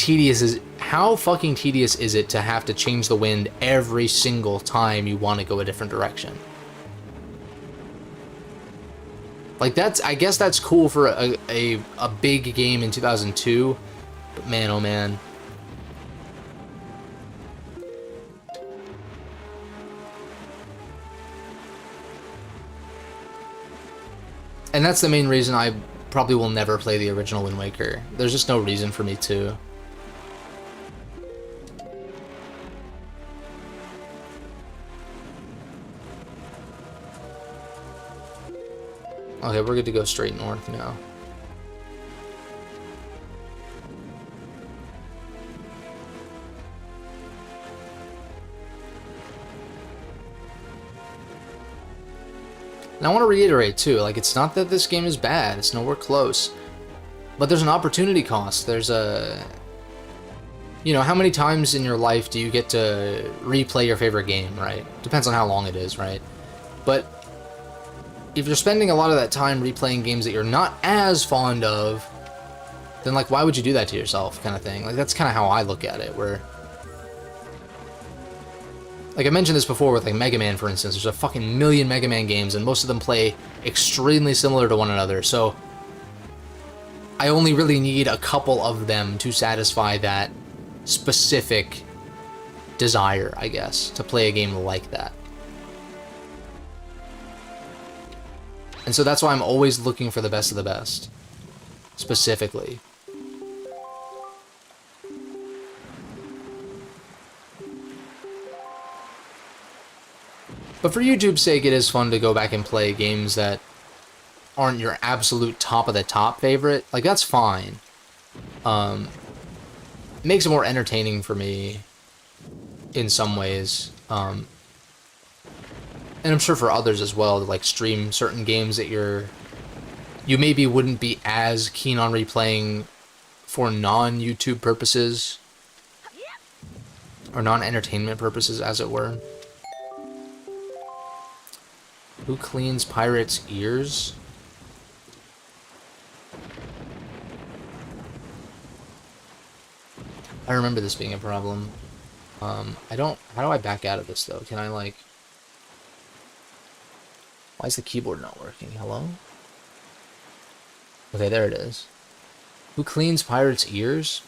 Speaker 1: fucking tedious is it to have to change the wind every single time you want to go a different direction? Like, I guess that's cool for a big game in 2002, but man, oh man. And that's the main reason I probably will never play the original Wind Waker. There's just no reason for me to. Okay, we're good to go straight north now. And I want to reiterate too, like, it's not that this game is bad, it's nowhere close. But there's an opportunity cost. There's a... You know, how many times in your life do you get to replay your favorite game, right? Depends on how long it is, right? But if you're spending a lot of that time replaying games that you're not as fond of, then, like, why would you do that to yourself, kind of thing? Like, that's kind of how I look at it, where... Like, I mentioned this before with, like, Mega Man, for instance. There's a fucking million Mega Man games, and most of them play extremely similar to one another, so... I only really need a couple of them to satisfy that specific desire, I guess, to play a game like that. And so that's why I'm always looking for the best of the best. Specifically. But for YouTube's sake, it is fun to go back and play games that aren't your absolute top of the top favorite. Like, that's fine. It makes it more entertaining for me in some ways. And I'm sure for others as well, to like stream certain games that you maybe wouldn't be as keen on replaying for non-YouTube purposes. Or non-entertainment purposes, as it were. Who cleans pirates' ears? I remember this being a problem. I don't... How do I back out of this, though? Can I, like... Why is the keyboard not working? Hello? Okay, there it is. Who cleans pirates' ears?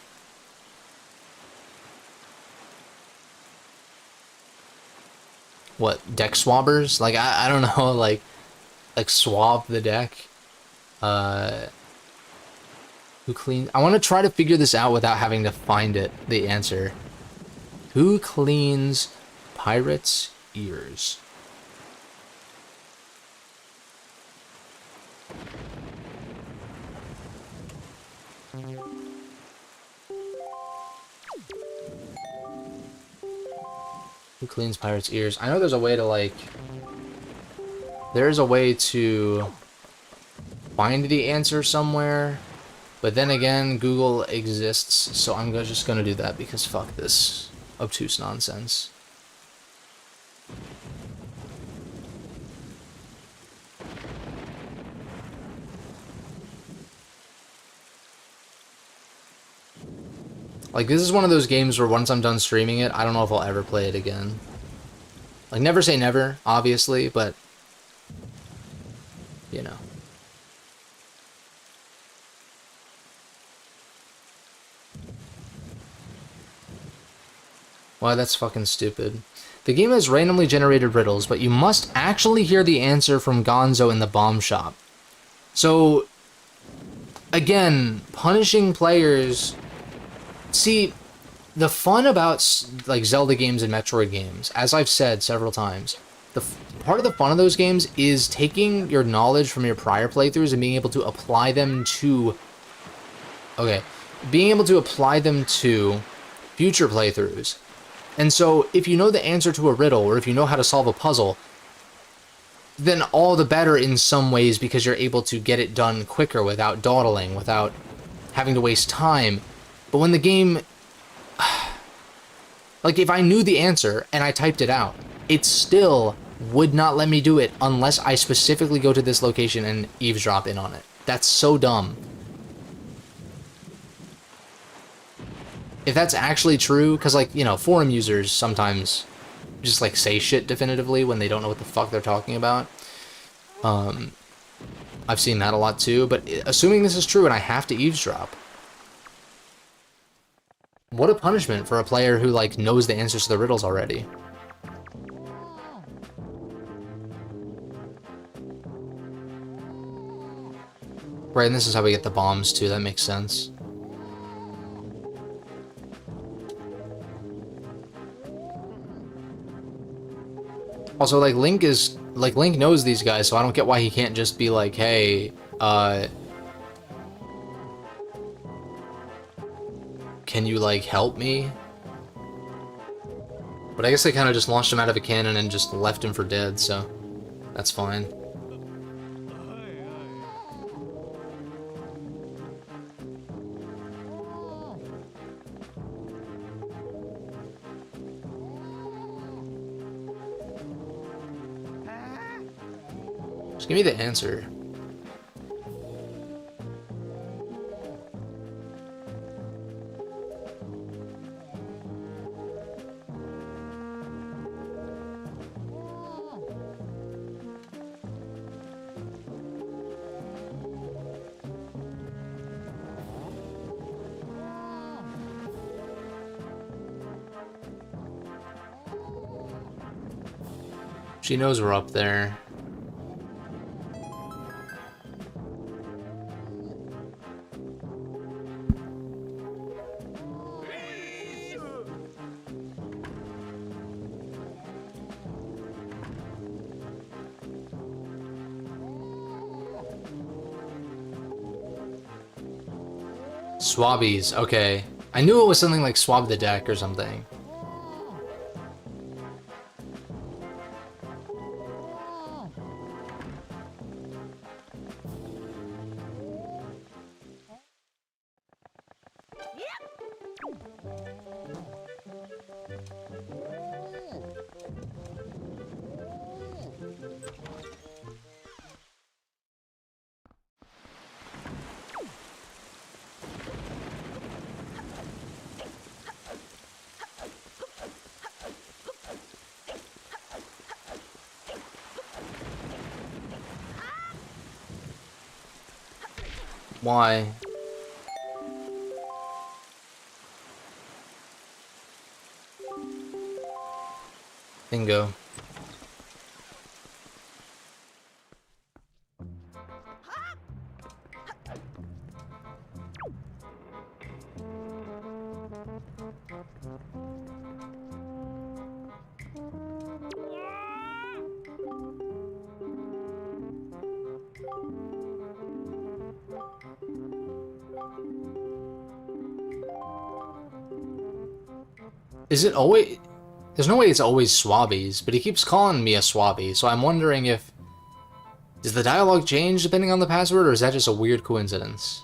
Speaker 1: What, deck swabbers? Like, I don't know, like swab the deck? Who cleans... I want to try to figure this out without having to find it, the answer. Who cleans pirates' ears? Who cleans pirates' ears? I know there's a way to, like... There's a way to find the answer somewhere. But then again, Google exists, so I'm just gonna do that because fuck this obtuse nonsense. Like, this is one of those games where once I'm done streaming it, I don't know if I'll ever play it again. Like, never say never, obviously, but... You know. Why, that's fucking stupid. The game has randomly generated riddles, but you must actually hear the answer from Gonzo in the bomb shop. So, again, punishing players... See, the fun about, like, Zelda games and Metroid games, as I've said several times, part of the fun of those games is taking your knowledge from your prior playthroughs and being able to apply them to... Okay, being able to apply them to future playthroughs. And so, if you know the answer to a riddle, or if you know how to solve a puzzle, then all the better in some ways because you're able to get it done quicker without dawdling, without having to waste time. But when the game... Like, if I knew the answer and I typed it out, it still would not let me do it unless I specifically go to this location and eavesdrop in on it. That's so dumb. If that's actually true, because, like, you know, forum users sometimes just, like, say shit definitively when they don't know what the fuck they're talking about. I've seen that a lot too, but assuming this is true and I have to eavesdrop, what a punishment for a player who, like, knows the answers to the riddles already. Right, and this is how we get the bombs too, that makes sense. Also, like, Link knows these guys, so I don't get why he can't just be like, hey, can you, like, help me? But I guess they kind of just launched him out of a cannon and just left him for dead, so that's fine. Just give me the answer. She knows we're up there. Swabbies, okay. I knew it was something like swab the deck or something. Why? Bingo. Is it always... There's no way it's always Swabbies, but he keeps calling me a Swabby, so I'm wondering if... Does the dialogue change depending on the password, or is that just a weird coincidence?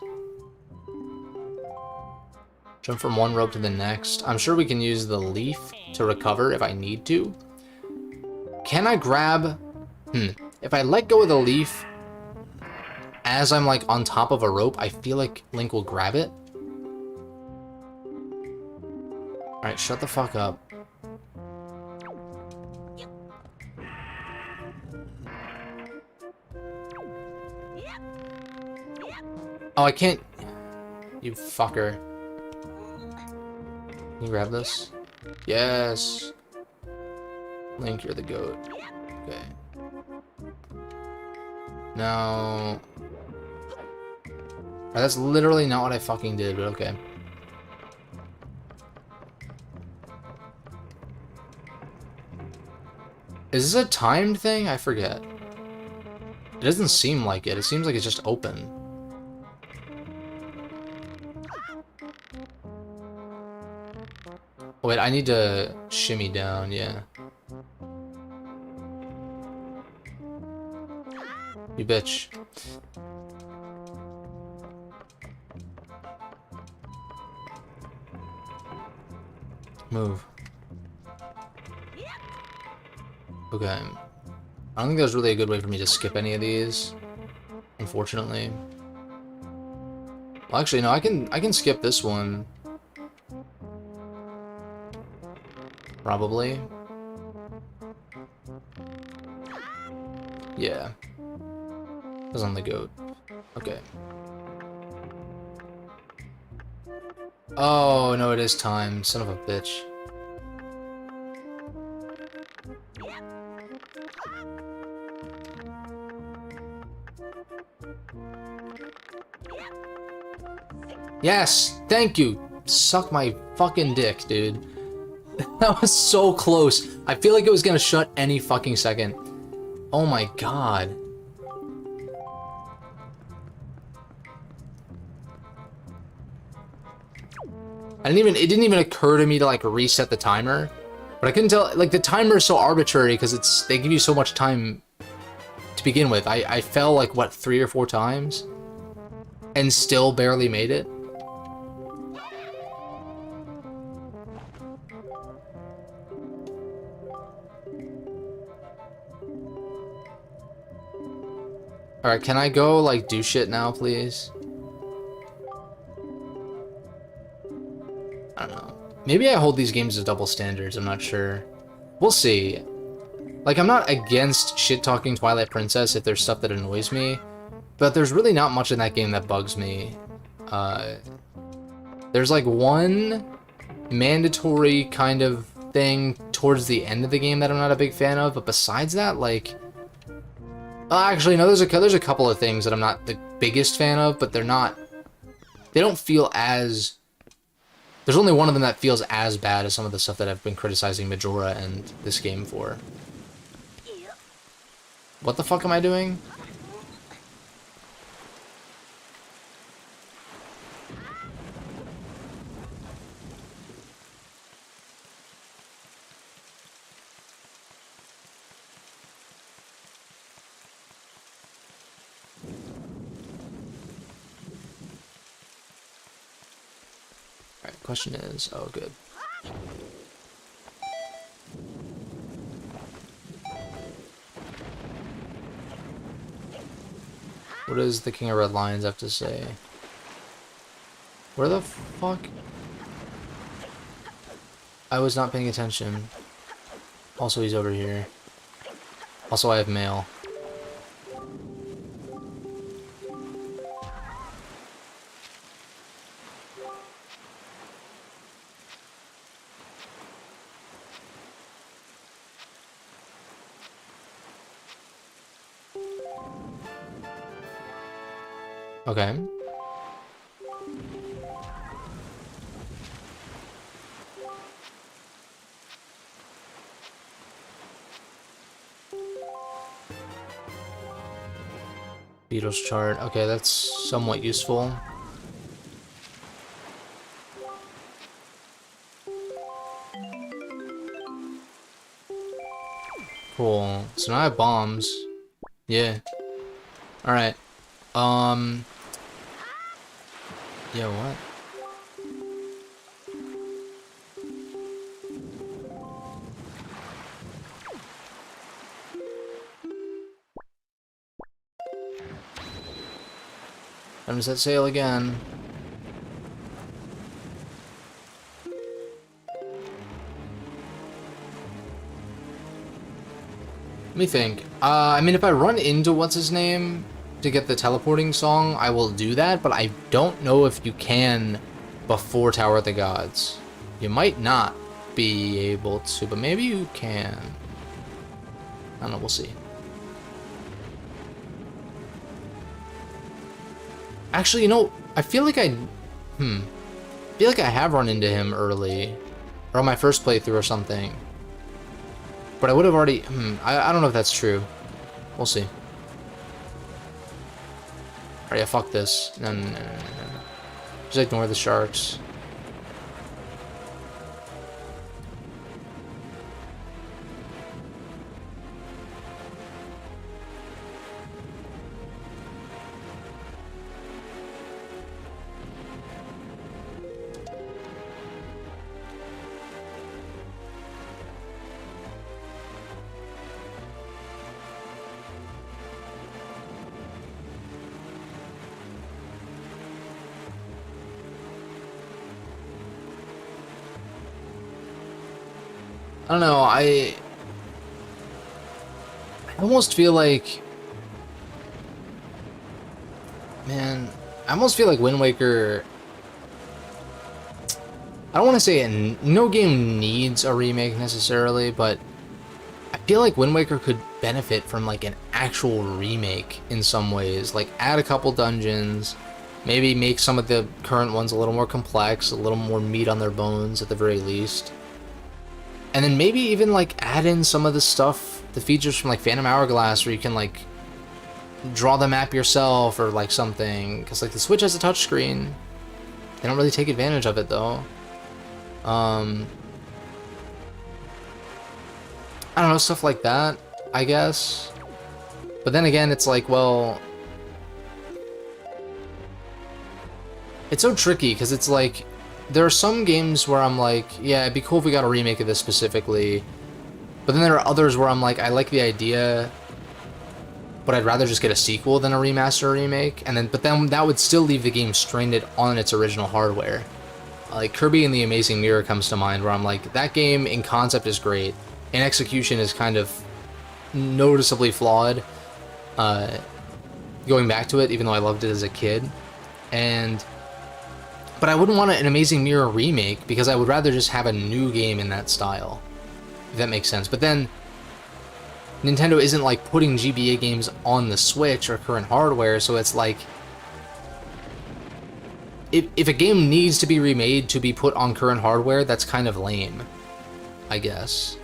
Speaker 1: Jump from one rope to the next. I'm sure we can use the leaf to recover if I need to. Can I grab... If I let go of the leaf as I'm like on top of a rope, I feel like Link will grab it. Alright, shut the fuck up. Oh, I can't... You fucker. Can you grab this? Yes. Link, you're the goat. Okay. No. That's literally not what I fucking did, but okay. Is this a timed thing? I forget. It doesn't seem like it. It seems like it's just open. Oh, wait, I need to shimmy down, yeah. You bitch. Move. Okay. I don't think there's really a good way for me to skip any of these, unfortunately. Well, actually, no, I can skip this one. Probably. Yeah. That's on the goat. Okay. Oh, no, it is time. Son of a bitch. Yes! Thank you! Suck my fucking dick, dude. That was so close. I feel like it was gonna shut any fucking second. Oh my god. It didn't even occur to me to like reset the timer. But I couldn't tell, like the timer is so arbitrary because they give you so much time to begin with. I fell like what, 3 or 4 times? And still barely made it. Alright, can I go, like, do shit now, please? I don't know. Maybe I hold these games as double standards, I'm not sure. We'll see. Like, I'm not against shit-talking Twilight Princess if there's stuff that annoys me, but there's really not much in that game that bugs me. There's, like, one mandatory kind of thing towards the end of the game that I'm not a big fan of, but besides that, like... actually, no, there's a couple of things that I'm not the biggest fan of, but they're not... They don't feel as... There's only one of them that feels as bad as some of the stuff that I've been criticizing Majora and this game for. What the fuck am I doing? Alright, question is... Oh, good. What does the King of Red Lions have to say? Where the fuck? I was not paying attention. Also, he's over here. Also, I have mail. Okay. Beatles chart. Okay, that's somewhat useful. Cool. So now I have bombs. Yeah. Alright. Yeah, what? Time to set sail again. Let me think. I mean, if I run into what's-his-name to get the teleporting song, I will do that, but I don't know if you can before Tower of the Gods. You might not be able to, but maybe you can. I don't know, we'll see. Actually, you know, I feel like I feel like I have run into him early, or on my first playthrough or something. But I would have already, I don't know if that's true. We'll see. Alright, yeah, fuck this. No. Just ignore the sharks. I don't know, I almost feel like... Man, I almost feel like Wind Waker... I don't want to say no game needs a remake necessarily, but I feel like Wind Waker could benefit from like an actual remake in some ways. Like add a couple dungeons, maybe make some of the current ones a little more complex, a little more meat on their bones at the very least. And then maybe even like add in some of the stuff, the features from like Phantom Hourglass where you can like draw the map yourself or like something. Because like the Switch has a touchscreen. They don't really take advantage of it though. I don't know, stuff like that, I guess. But then again, it's like, well... It's so tricky, because it's like... There are some games where I'm like, yeah, it'd be cool if we got a remake of this specifically. But then there are others where I'm like, I like the idea, but but I'd rather just get a sequel than a remaster or remake. But then that would still leave the game stranded on its original hardware. Like Kirby and the Amazing Mirror comes to mind, where I'm like, that game in concept is great, in execution is kind of noticeably flawed. Going back to it, even though I loved it as a kid, but I wouldn't want an Amazing Mirror remake because I would rather just have a new game in that style, if that makes sense. But then Nintendo isn't like putting GBA games on the Switch or current hardware, so it's like, if a game needs to be remade to be put on current hardware, that's kind of lame, I guess.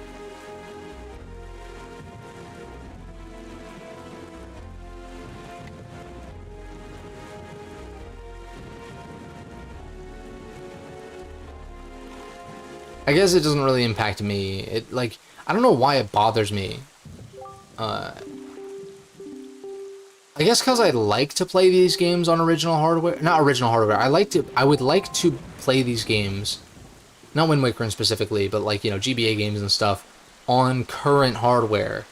Speaker 1: I guess it doesn't really impact me. It, like, I don't know why it bothers me. I guess because I like to play these games on original hardware. Not original hardware. I would like to play these games, not Wind Waker specifically, but like, you know, GBA games and stuff on current hardware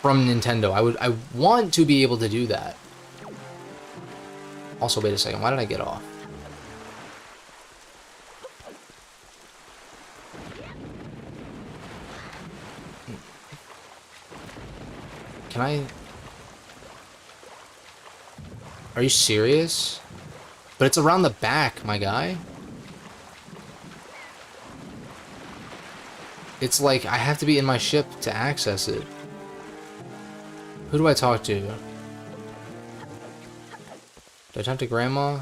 Speaker 1: from Nintendo. I want to be able to do that. Also, wait a second. Why did I get off? Can I... Are you serious? But it's around the back, my guy. It's like, I have to be in my ship to access it. Who do I talk to? Do I talk to Grandma?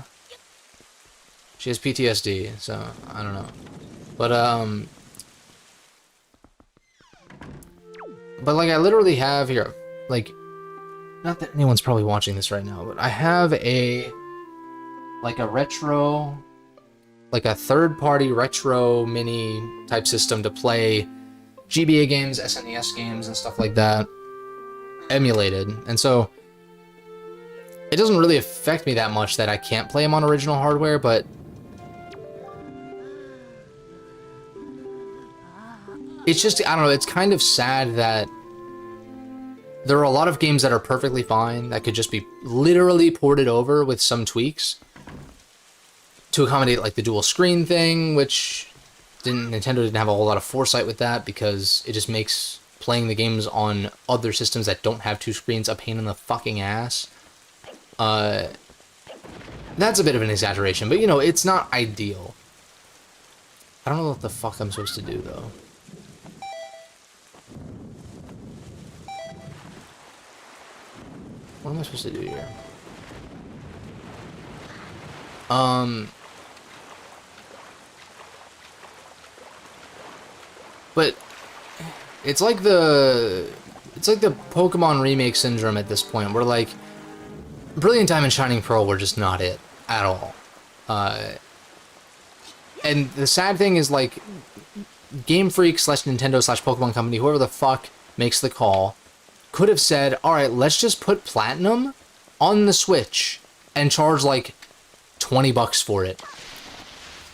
Speaker 1: She has PTSD, so I don't know. But like, I literally have here, like, not that anyone's probably watching this right now, but I have like a retro, like a third-party retro mini type system to play GBA games, SNES games, and stuff like that, emulated. And so it doesn't really affect me that much that I can't play them on original hardware, but it's just, I don't know, it's kind of sad that there are a lot of games that are perfectly fine that could just be literally ported over with some tweaks to accommodate like the dual screen thing, which Nintendo didn't have a whole lot of foresight with that because it just makes playing the games on other systems that don't have two screens a pain in the fucking ass. That's a bit of an exaggeration, but you know, it's not ideal. I don't know what the fuck I'm supposed to do though. What am I supposed to do here? But it's like the Pokemon remake syndrome at this point, where like Brilliant Diamond, Shining Pearl were just not it at all. And the sad thing is, like, Game Freak / Nintendo / Pokemon Company, whoever the fuck makes the call, could have said, alright, let's just put Platinum on the Switch and charge like $20 for it.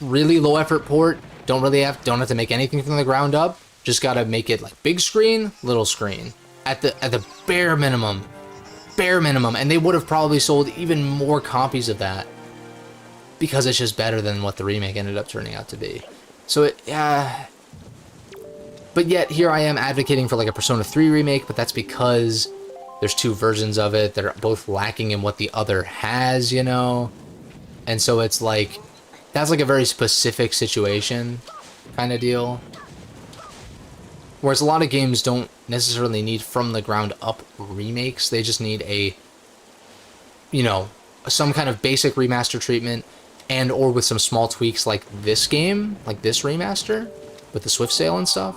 Speaker 1: Really low effort port, don't have to make anything from the ground up, just gotta make it like big screen, little screen. At the bare minimum, and they would have probably sold even more copies of that because it's just better than what the remake ended up turning out to be. So but yet, here I am advocating for like a Persona 3 remake, but that's because there's two versions of it that are both lacking in what the other has, you know? And so it's like, that's like a very specific situation kind of deal. Whereas a lot of games don't necessarily need from the ground up remakes, they just need a, you know, some kind of basic remaster treatment and or with some small tweaks like this game, like this remaster, with the Swift Sail and stuff.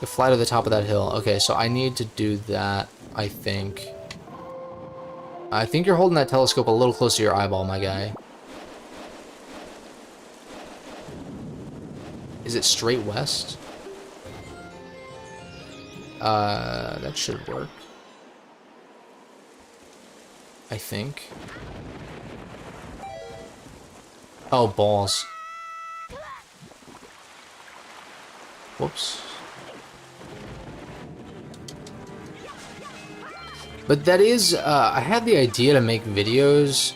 Speaker 1: You fly to the top of that hill. Okay, so I need to do that, I think. I think you're holding that telescope a little close to your eyeball, my guy. Is it straight west? That should work. I think. Oh, balls. Whoops. But that is, I had the idea to make videos,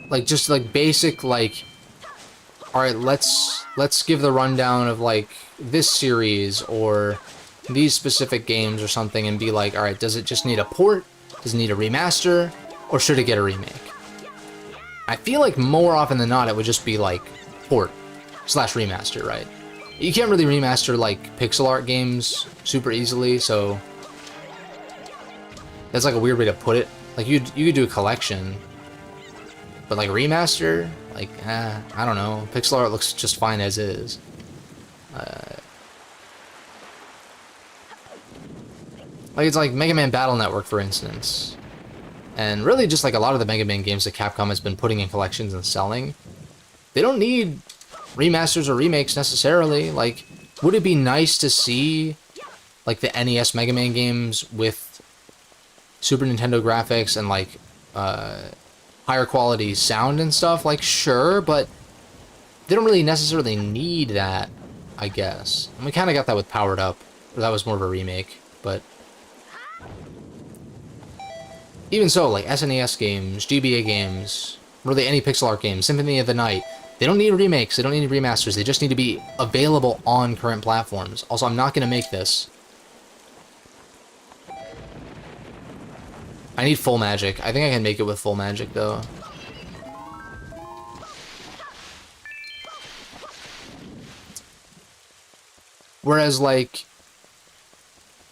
Speaker 1: like, just, like, basic, like, alright, let's give the rundown of, like, this series, or these specific games or something, and be like, alright, does it just need a port? Does it need a remaster? Or should it get a remake? I feel like more often than not, it would just be, like, port / remaster, right? You can't really remaster, like, pixel art games super easily, so that's, like, a weird way to put it. Like, you could do a collection, but, like, remaster? Like, I don't know. Pixel art looks just fine as is. Like, it's like Mega Man Battle Network, for instance. And really just, like, a lot of the Mega Man games that Capcom has been putting in collections and selling, they don't need remasters or remakes necessarily. Like, would it be nice to see, like, the NES Mega Man games with Super Nintendo graphics and, like, higher quality sound and stuff? Like, sure, but they don't really necessarily need that, I guess. And we kind of got that with Powered Up. That was more of a remake, but even so, like, SNES games, GBA games, really any pixel art games, Symphony of the Night, they don't need remakes, they don't need remasters, they just need to be available on current platforms. Also, I'm not going to make this. I need full magic. I think I can make it with full magic, though. Whereas, like,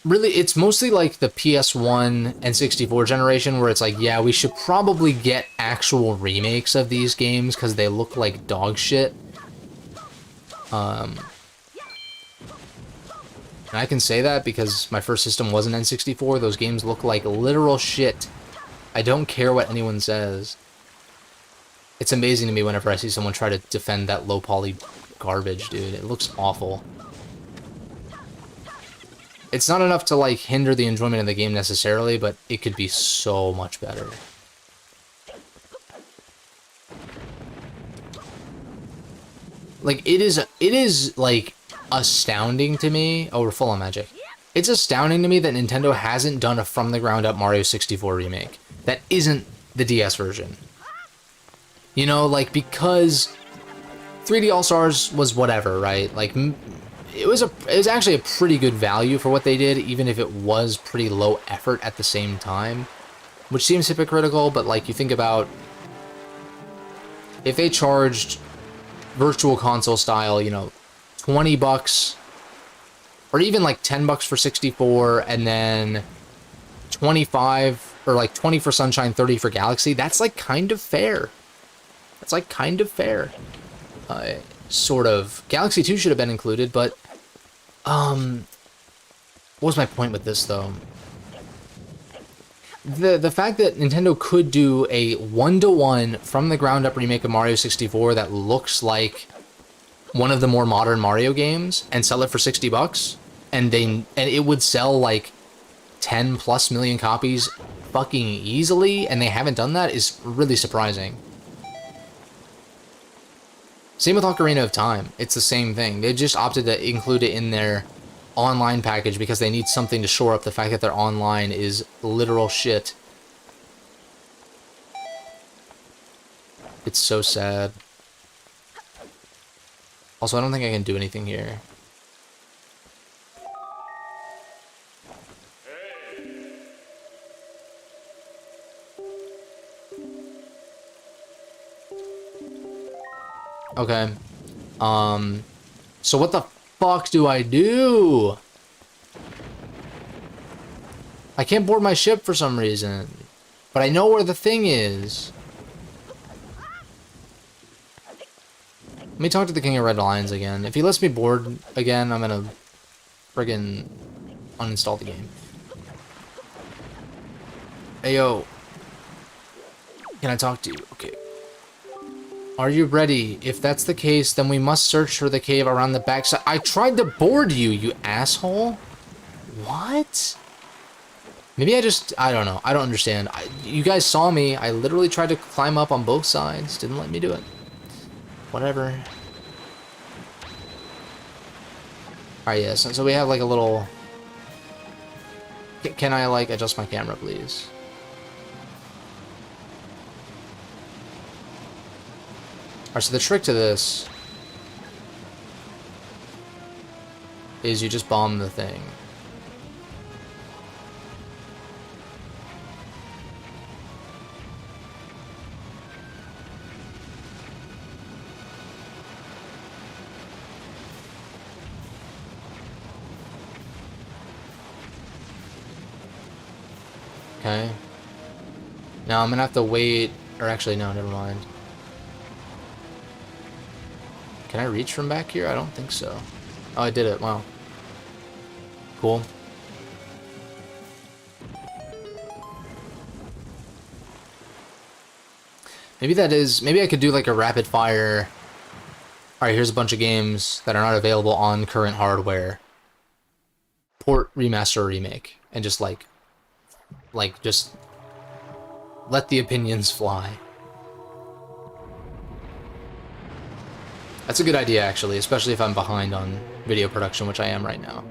Speaker 1: really, it's mostly like the PS1 and 64 generation where it's like, yeah, we should probably get actual remakes of these games because they look like dog shit. And I can say that because my first system was an N64. Those games look like literal shit. I don't care what anyone says. It's amazing to me whenever I see someone try to defend that low poly garbage, dude. It looks awful. It's not enough to, like, hinder the enjoyment of the game necessarily, but it could be so much better. Like, it is, like, astounding to me. Oh, we're full on magic. It's astounding to me that Nintendo hasn't done a from-the-ground-up Mario 64 remake that isn't the DS version. You know, like, because 3D All-Stars was whatever, right? Like, it was actually a pretty good value for what they did, even if it was pretty low effort at the same time, which seems hypocritical. But, like, you think about if they charged Virtual Console style, you know, $20 or even like $10 for 64, and then 25 or like 20 for Sunshine, 30 for Galaxy, that's like kind of fair. That's like kind of fair. Sort of. Galaxy 2 should have been included, but what was my point with this, though? The fact that Nintendo could do a one-to-one from-the-ground-up remake of Mario 64 that looks like one of the more modern Mario games and sell it for $60, and it would sell like 10+ million copies fucking easily, and they haven't done that, is really surprising. Same with Ocarina of Time. It's the same thing. They just opted to include it in their online package because they need something to shore up the fact that their online is literal shit. It's so sad. Also, I don't think I can do anything here. Okay. So what the fuck do I do? I can't board my ship for some reason. But I know where the thing is. Let me talk to the King of Red Lions again. If he lets me board again, I'm gonna friggin' uninstall the game. Hey, yo. Can I talk to you? Okay. Are you ready? If that's the case, then we must search for the cave around the backside. I tried to board you, you asshole. What? Maybe I don't know. I don't understand. You guys saw me. I literally tried to climb up on both sides. Didn't let me do it. Whatever. Alright, yes. So we have like a little Can I, like, adjust my camera, please? Alright, so the trick to this is you just bomb the thing. Okay. Now I'm gonna have to wait, or actually, no, never mind. Can I reach from back here? I don't think so. Oh, I did it. Wow. Cool. Maybe that is... Maybe I could do like a rapid fire... Alright, here's a bunch of games that are not available on current hardware. Port, remaster, or remake. And just like... just... let the opinions fly. That's a good idea, actually, especially if I'm behind on video production, which I am right now.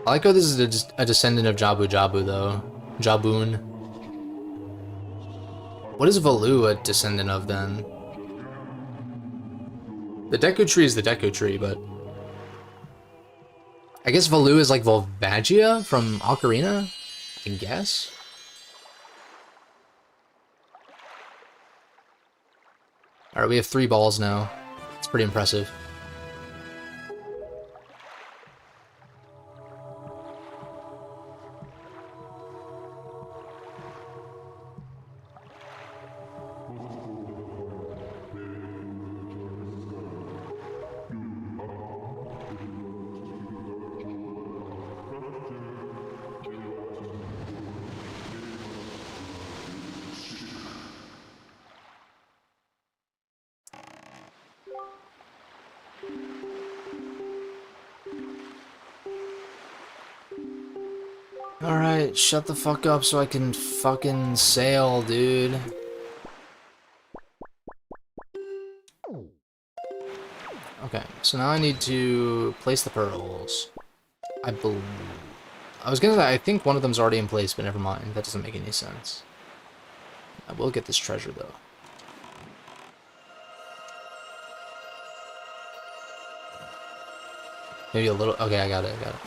Speaker 1: I like how this is a descendant of Jabu Jabu, though. Jaboon. What is Valu a descendant of, then? The Deku Tree is the Deku Tree, but... I guess Valu is like Volvagia from Ocarina? I guess? Alright, we have 3 balls now. It's pretty impressive. Alright, shut the fuck up so I can fucking sail, dude. Okay, so now I need to place the pearls. I believe... I was gonna say, I think one of them's already in place, but never mind. That doesn't make any sense. I will get this treasure, though. Maybe a little... Okay, I got it, I got it.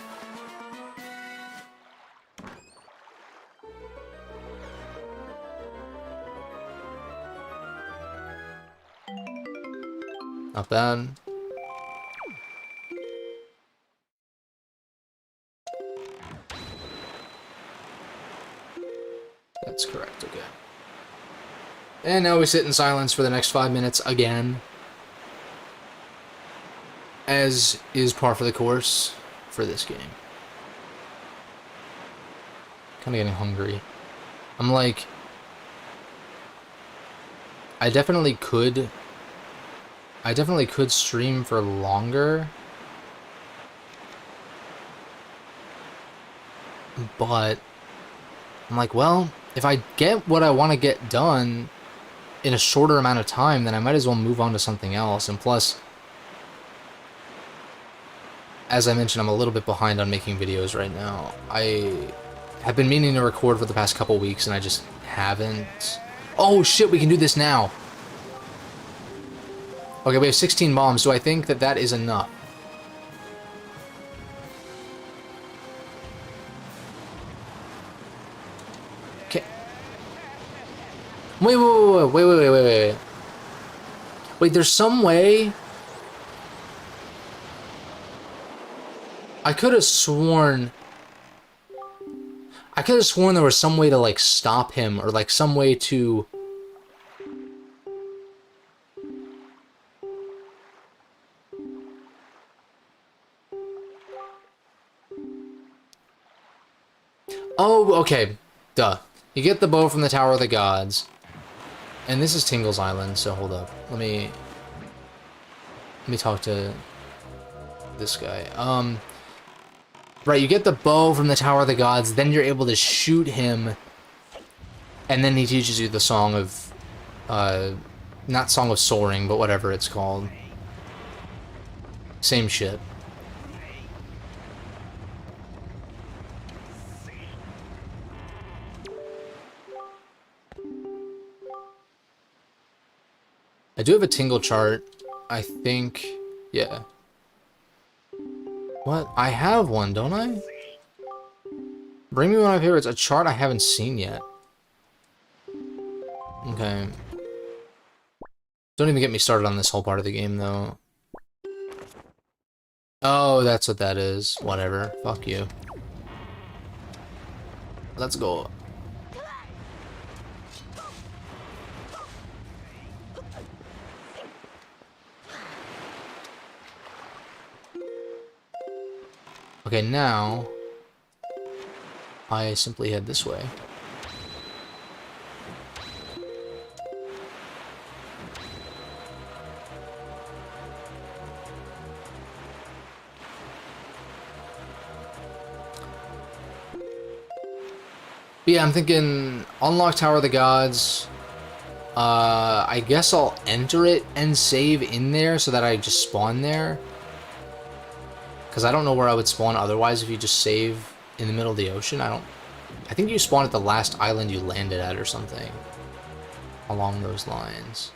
Speaker 1: Not bad. That's correct, okay. And now we sit in silence for the next 5 minutes again. As is par for the course for this game. Kinda getting hungry. I'm like... I definitely could stream for longer, but I'm like, well, if I get what I want to get done in a shorter amount of time, then I might as well move on to something else. And plus, as I mentioned, I'm a little bit behind on making videos right now. I have been meaning to record for the past couple weeks, and I just haven't. Oh shit, we can do this now. Okay, we have 16 bombs. Do I think that that is enough? Okay. Wait. Wait, there's some way... I could have sworn there was some way to, like, stop him, or, like, some way to... Oh, okay. Duh. You get the bow from the Tower of the Gods. And this is Tingle's Island, so hold up. Let me talk to this guy. Right, you get the bow from the Tower of the Gods, then you're able to shoot him And then he teaches you the song of, not Song of Soaring, but whatever it's called. Same shit. I do have a tingle chart, I think. Yeah. What? I have one, don't I? Bring me one of my favorites. A chart I haven't seen yet. Okay. Don't even get me started on this whole part of the game, though. Oh, that's what that is. Whatever. Fuck you. Let's go. Okay, now I simply head this way. But yeah, I'm thinking unlock Tower of the Gods. I guess I'll enter it and save in there so that I just spawn there. Because I don't know where I would spawn otherwise if you just save in the middle of the ocean. I think you spawn at the last island you landed at or something. Along those lines.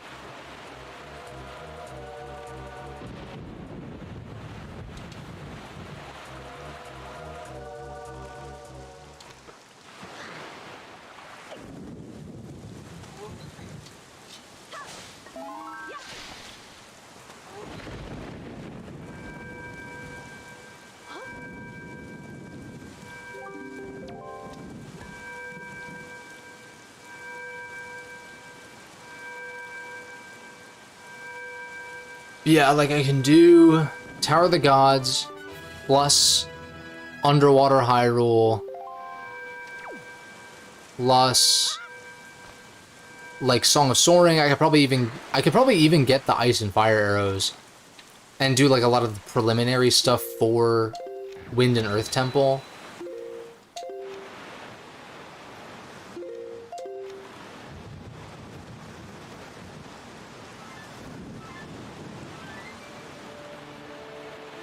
Speaker 1: Yeah, like I can do Tower of the Gods plus Underwater Hyrule plus like Song of Soaring. I could probably even get the Ice and Fire arrows and do like a lot of the preliminary stuff for Wind and Earth Temple.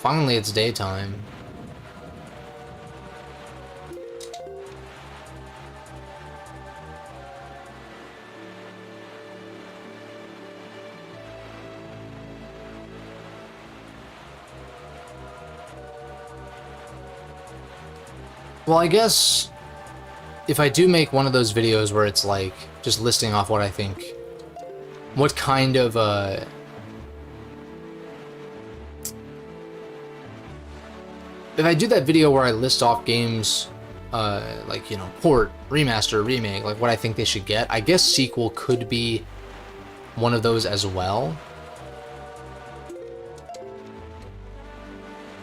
Speaker 1: Finally, it's daytime. Well, I guess if I do make one of those videos where it's like just listing off what I think, what kind of if I do that video where I list off games, like, you know, port, remaster, remake, like what I think they should get, I guess sequel could be one of those as well.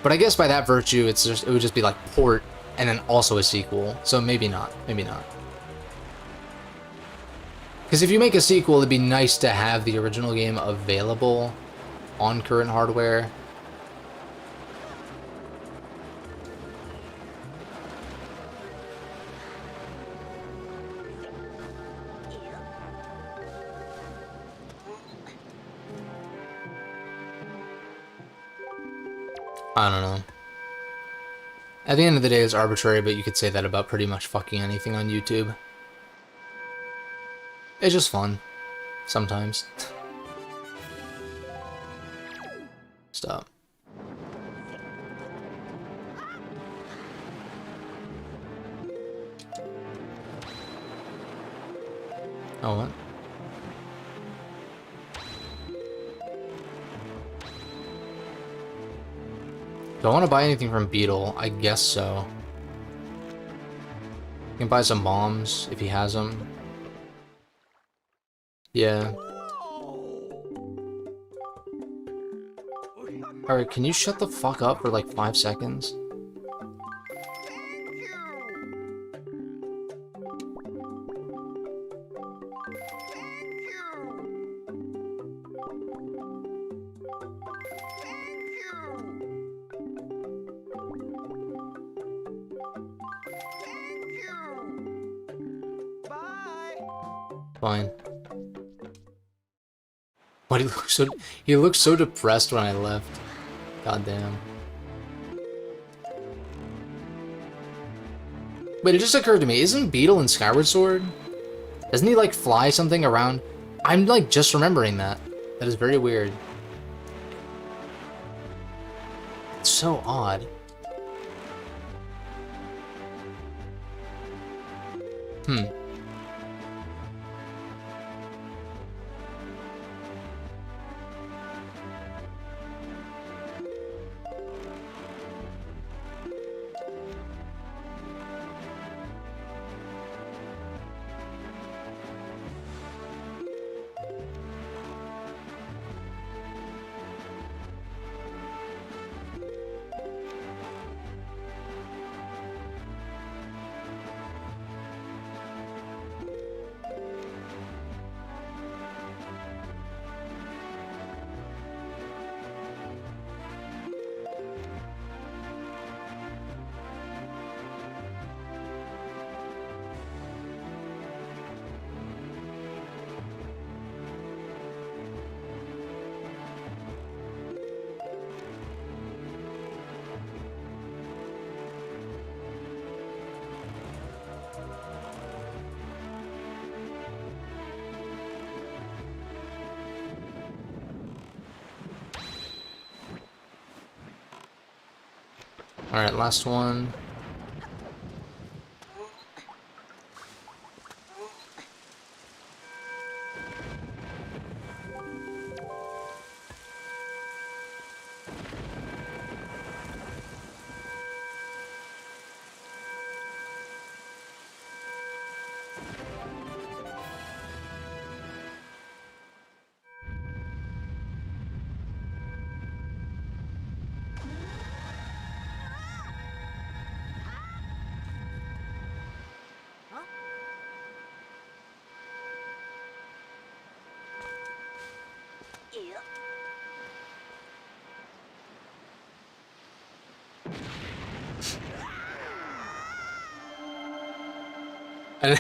Speaker 1: But I guess by that virtue, it would just be like port and then also a sequel. So maybe not, maybe not. Because if you make a sequel, it'd be nice to have the original game available on current hardware. I don't know. At the end of the day, it's arbitrary, but you could say that about pretty much fucking anything on YouTube. It's just fun. Sometimes. Stop. Oh, what? Do I want to buy anything from Beetle? I guess so. You can buy some bombs if he has them. Yeah. Alright, can you shut the fuck up for like 5 seconds? Fine. But he looked so depressed when I left. God damn. But it just occurred to me, isn't Beetle in Skyward Sword? Doesn't he like fly something around? I'm like just remembering that. That is very weird. It's so odd. Hmm. Alright, last one.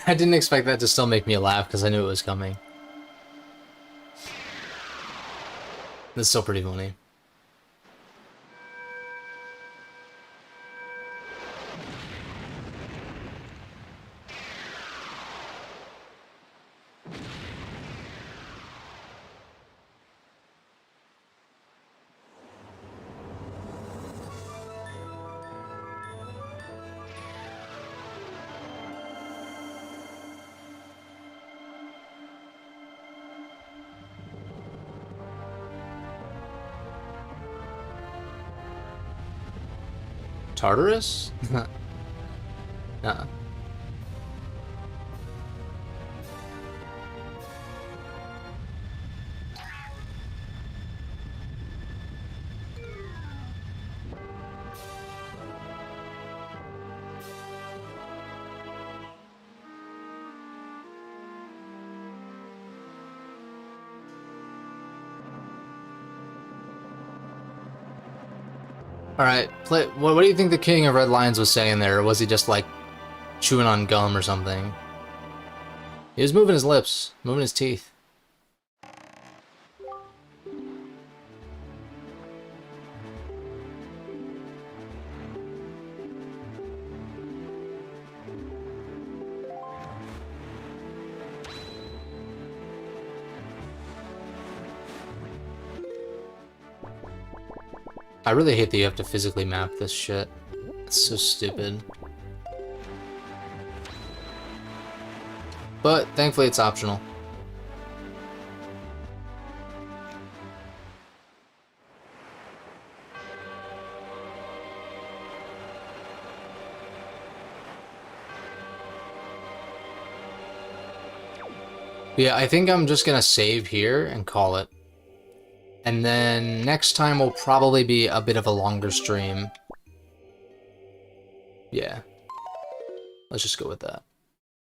Speaker 1: I didn't expect that to still make me laugh because I knew it was coming. It's still pretty funny. Tartarus? Nah. Alright, what do you think the King of Red Lions was saying there? Or was he just like chewing on gum or something? He was moving his lips, moving his teeth. I really hate that you have to physically map this shit. It's so stupid. But thankfully it's optional. Yeah, I think I'm just gonna save here and call it. And then next time will probably be a bit of a longer stream. Yeah. Let's just go with that.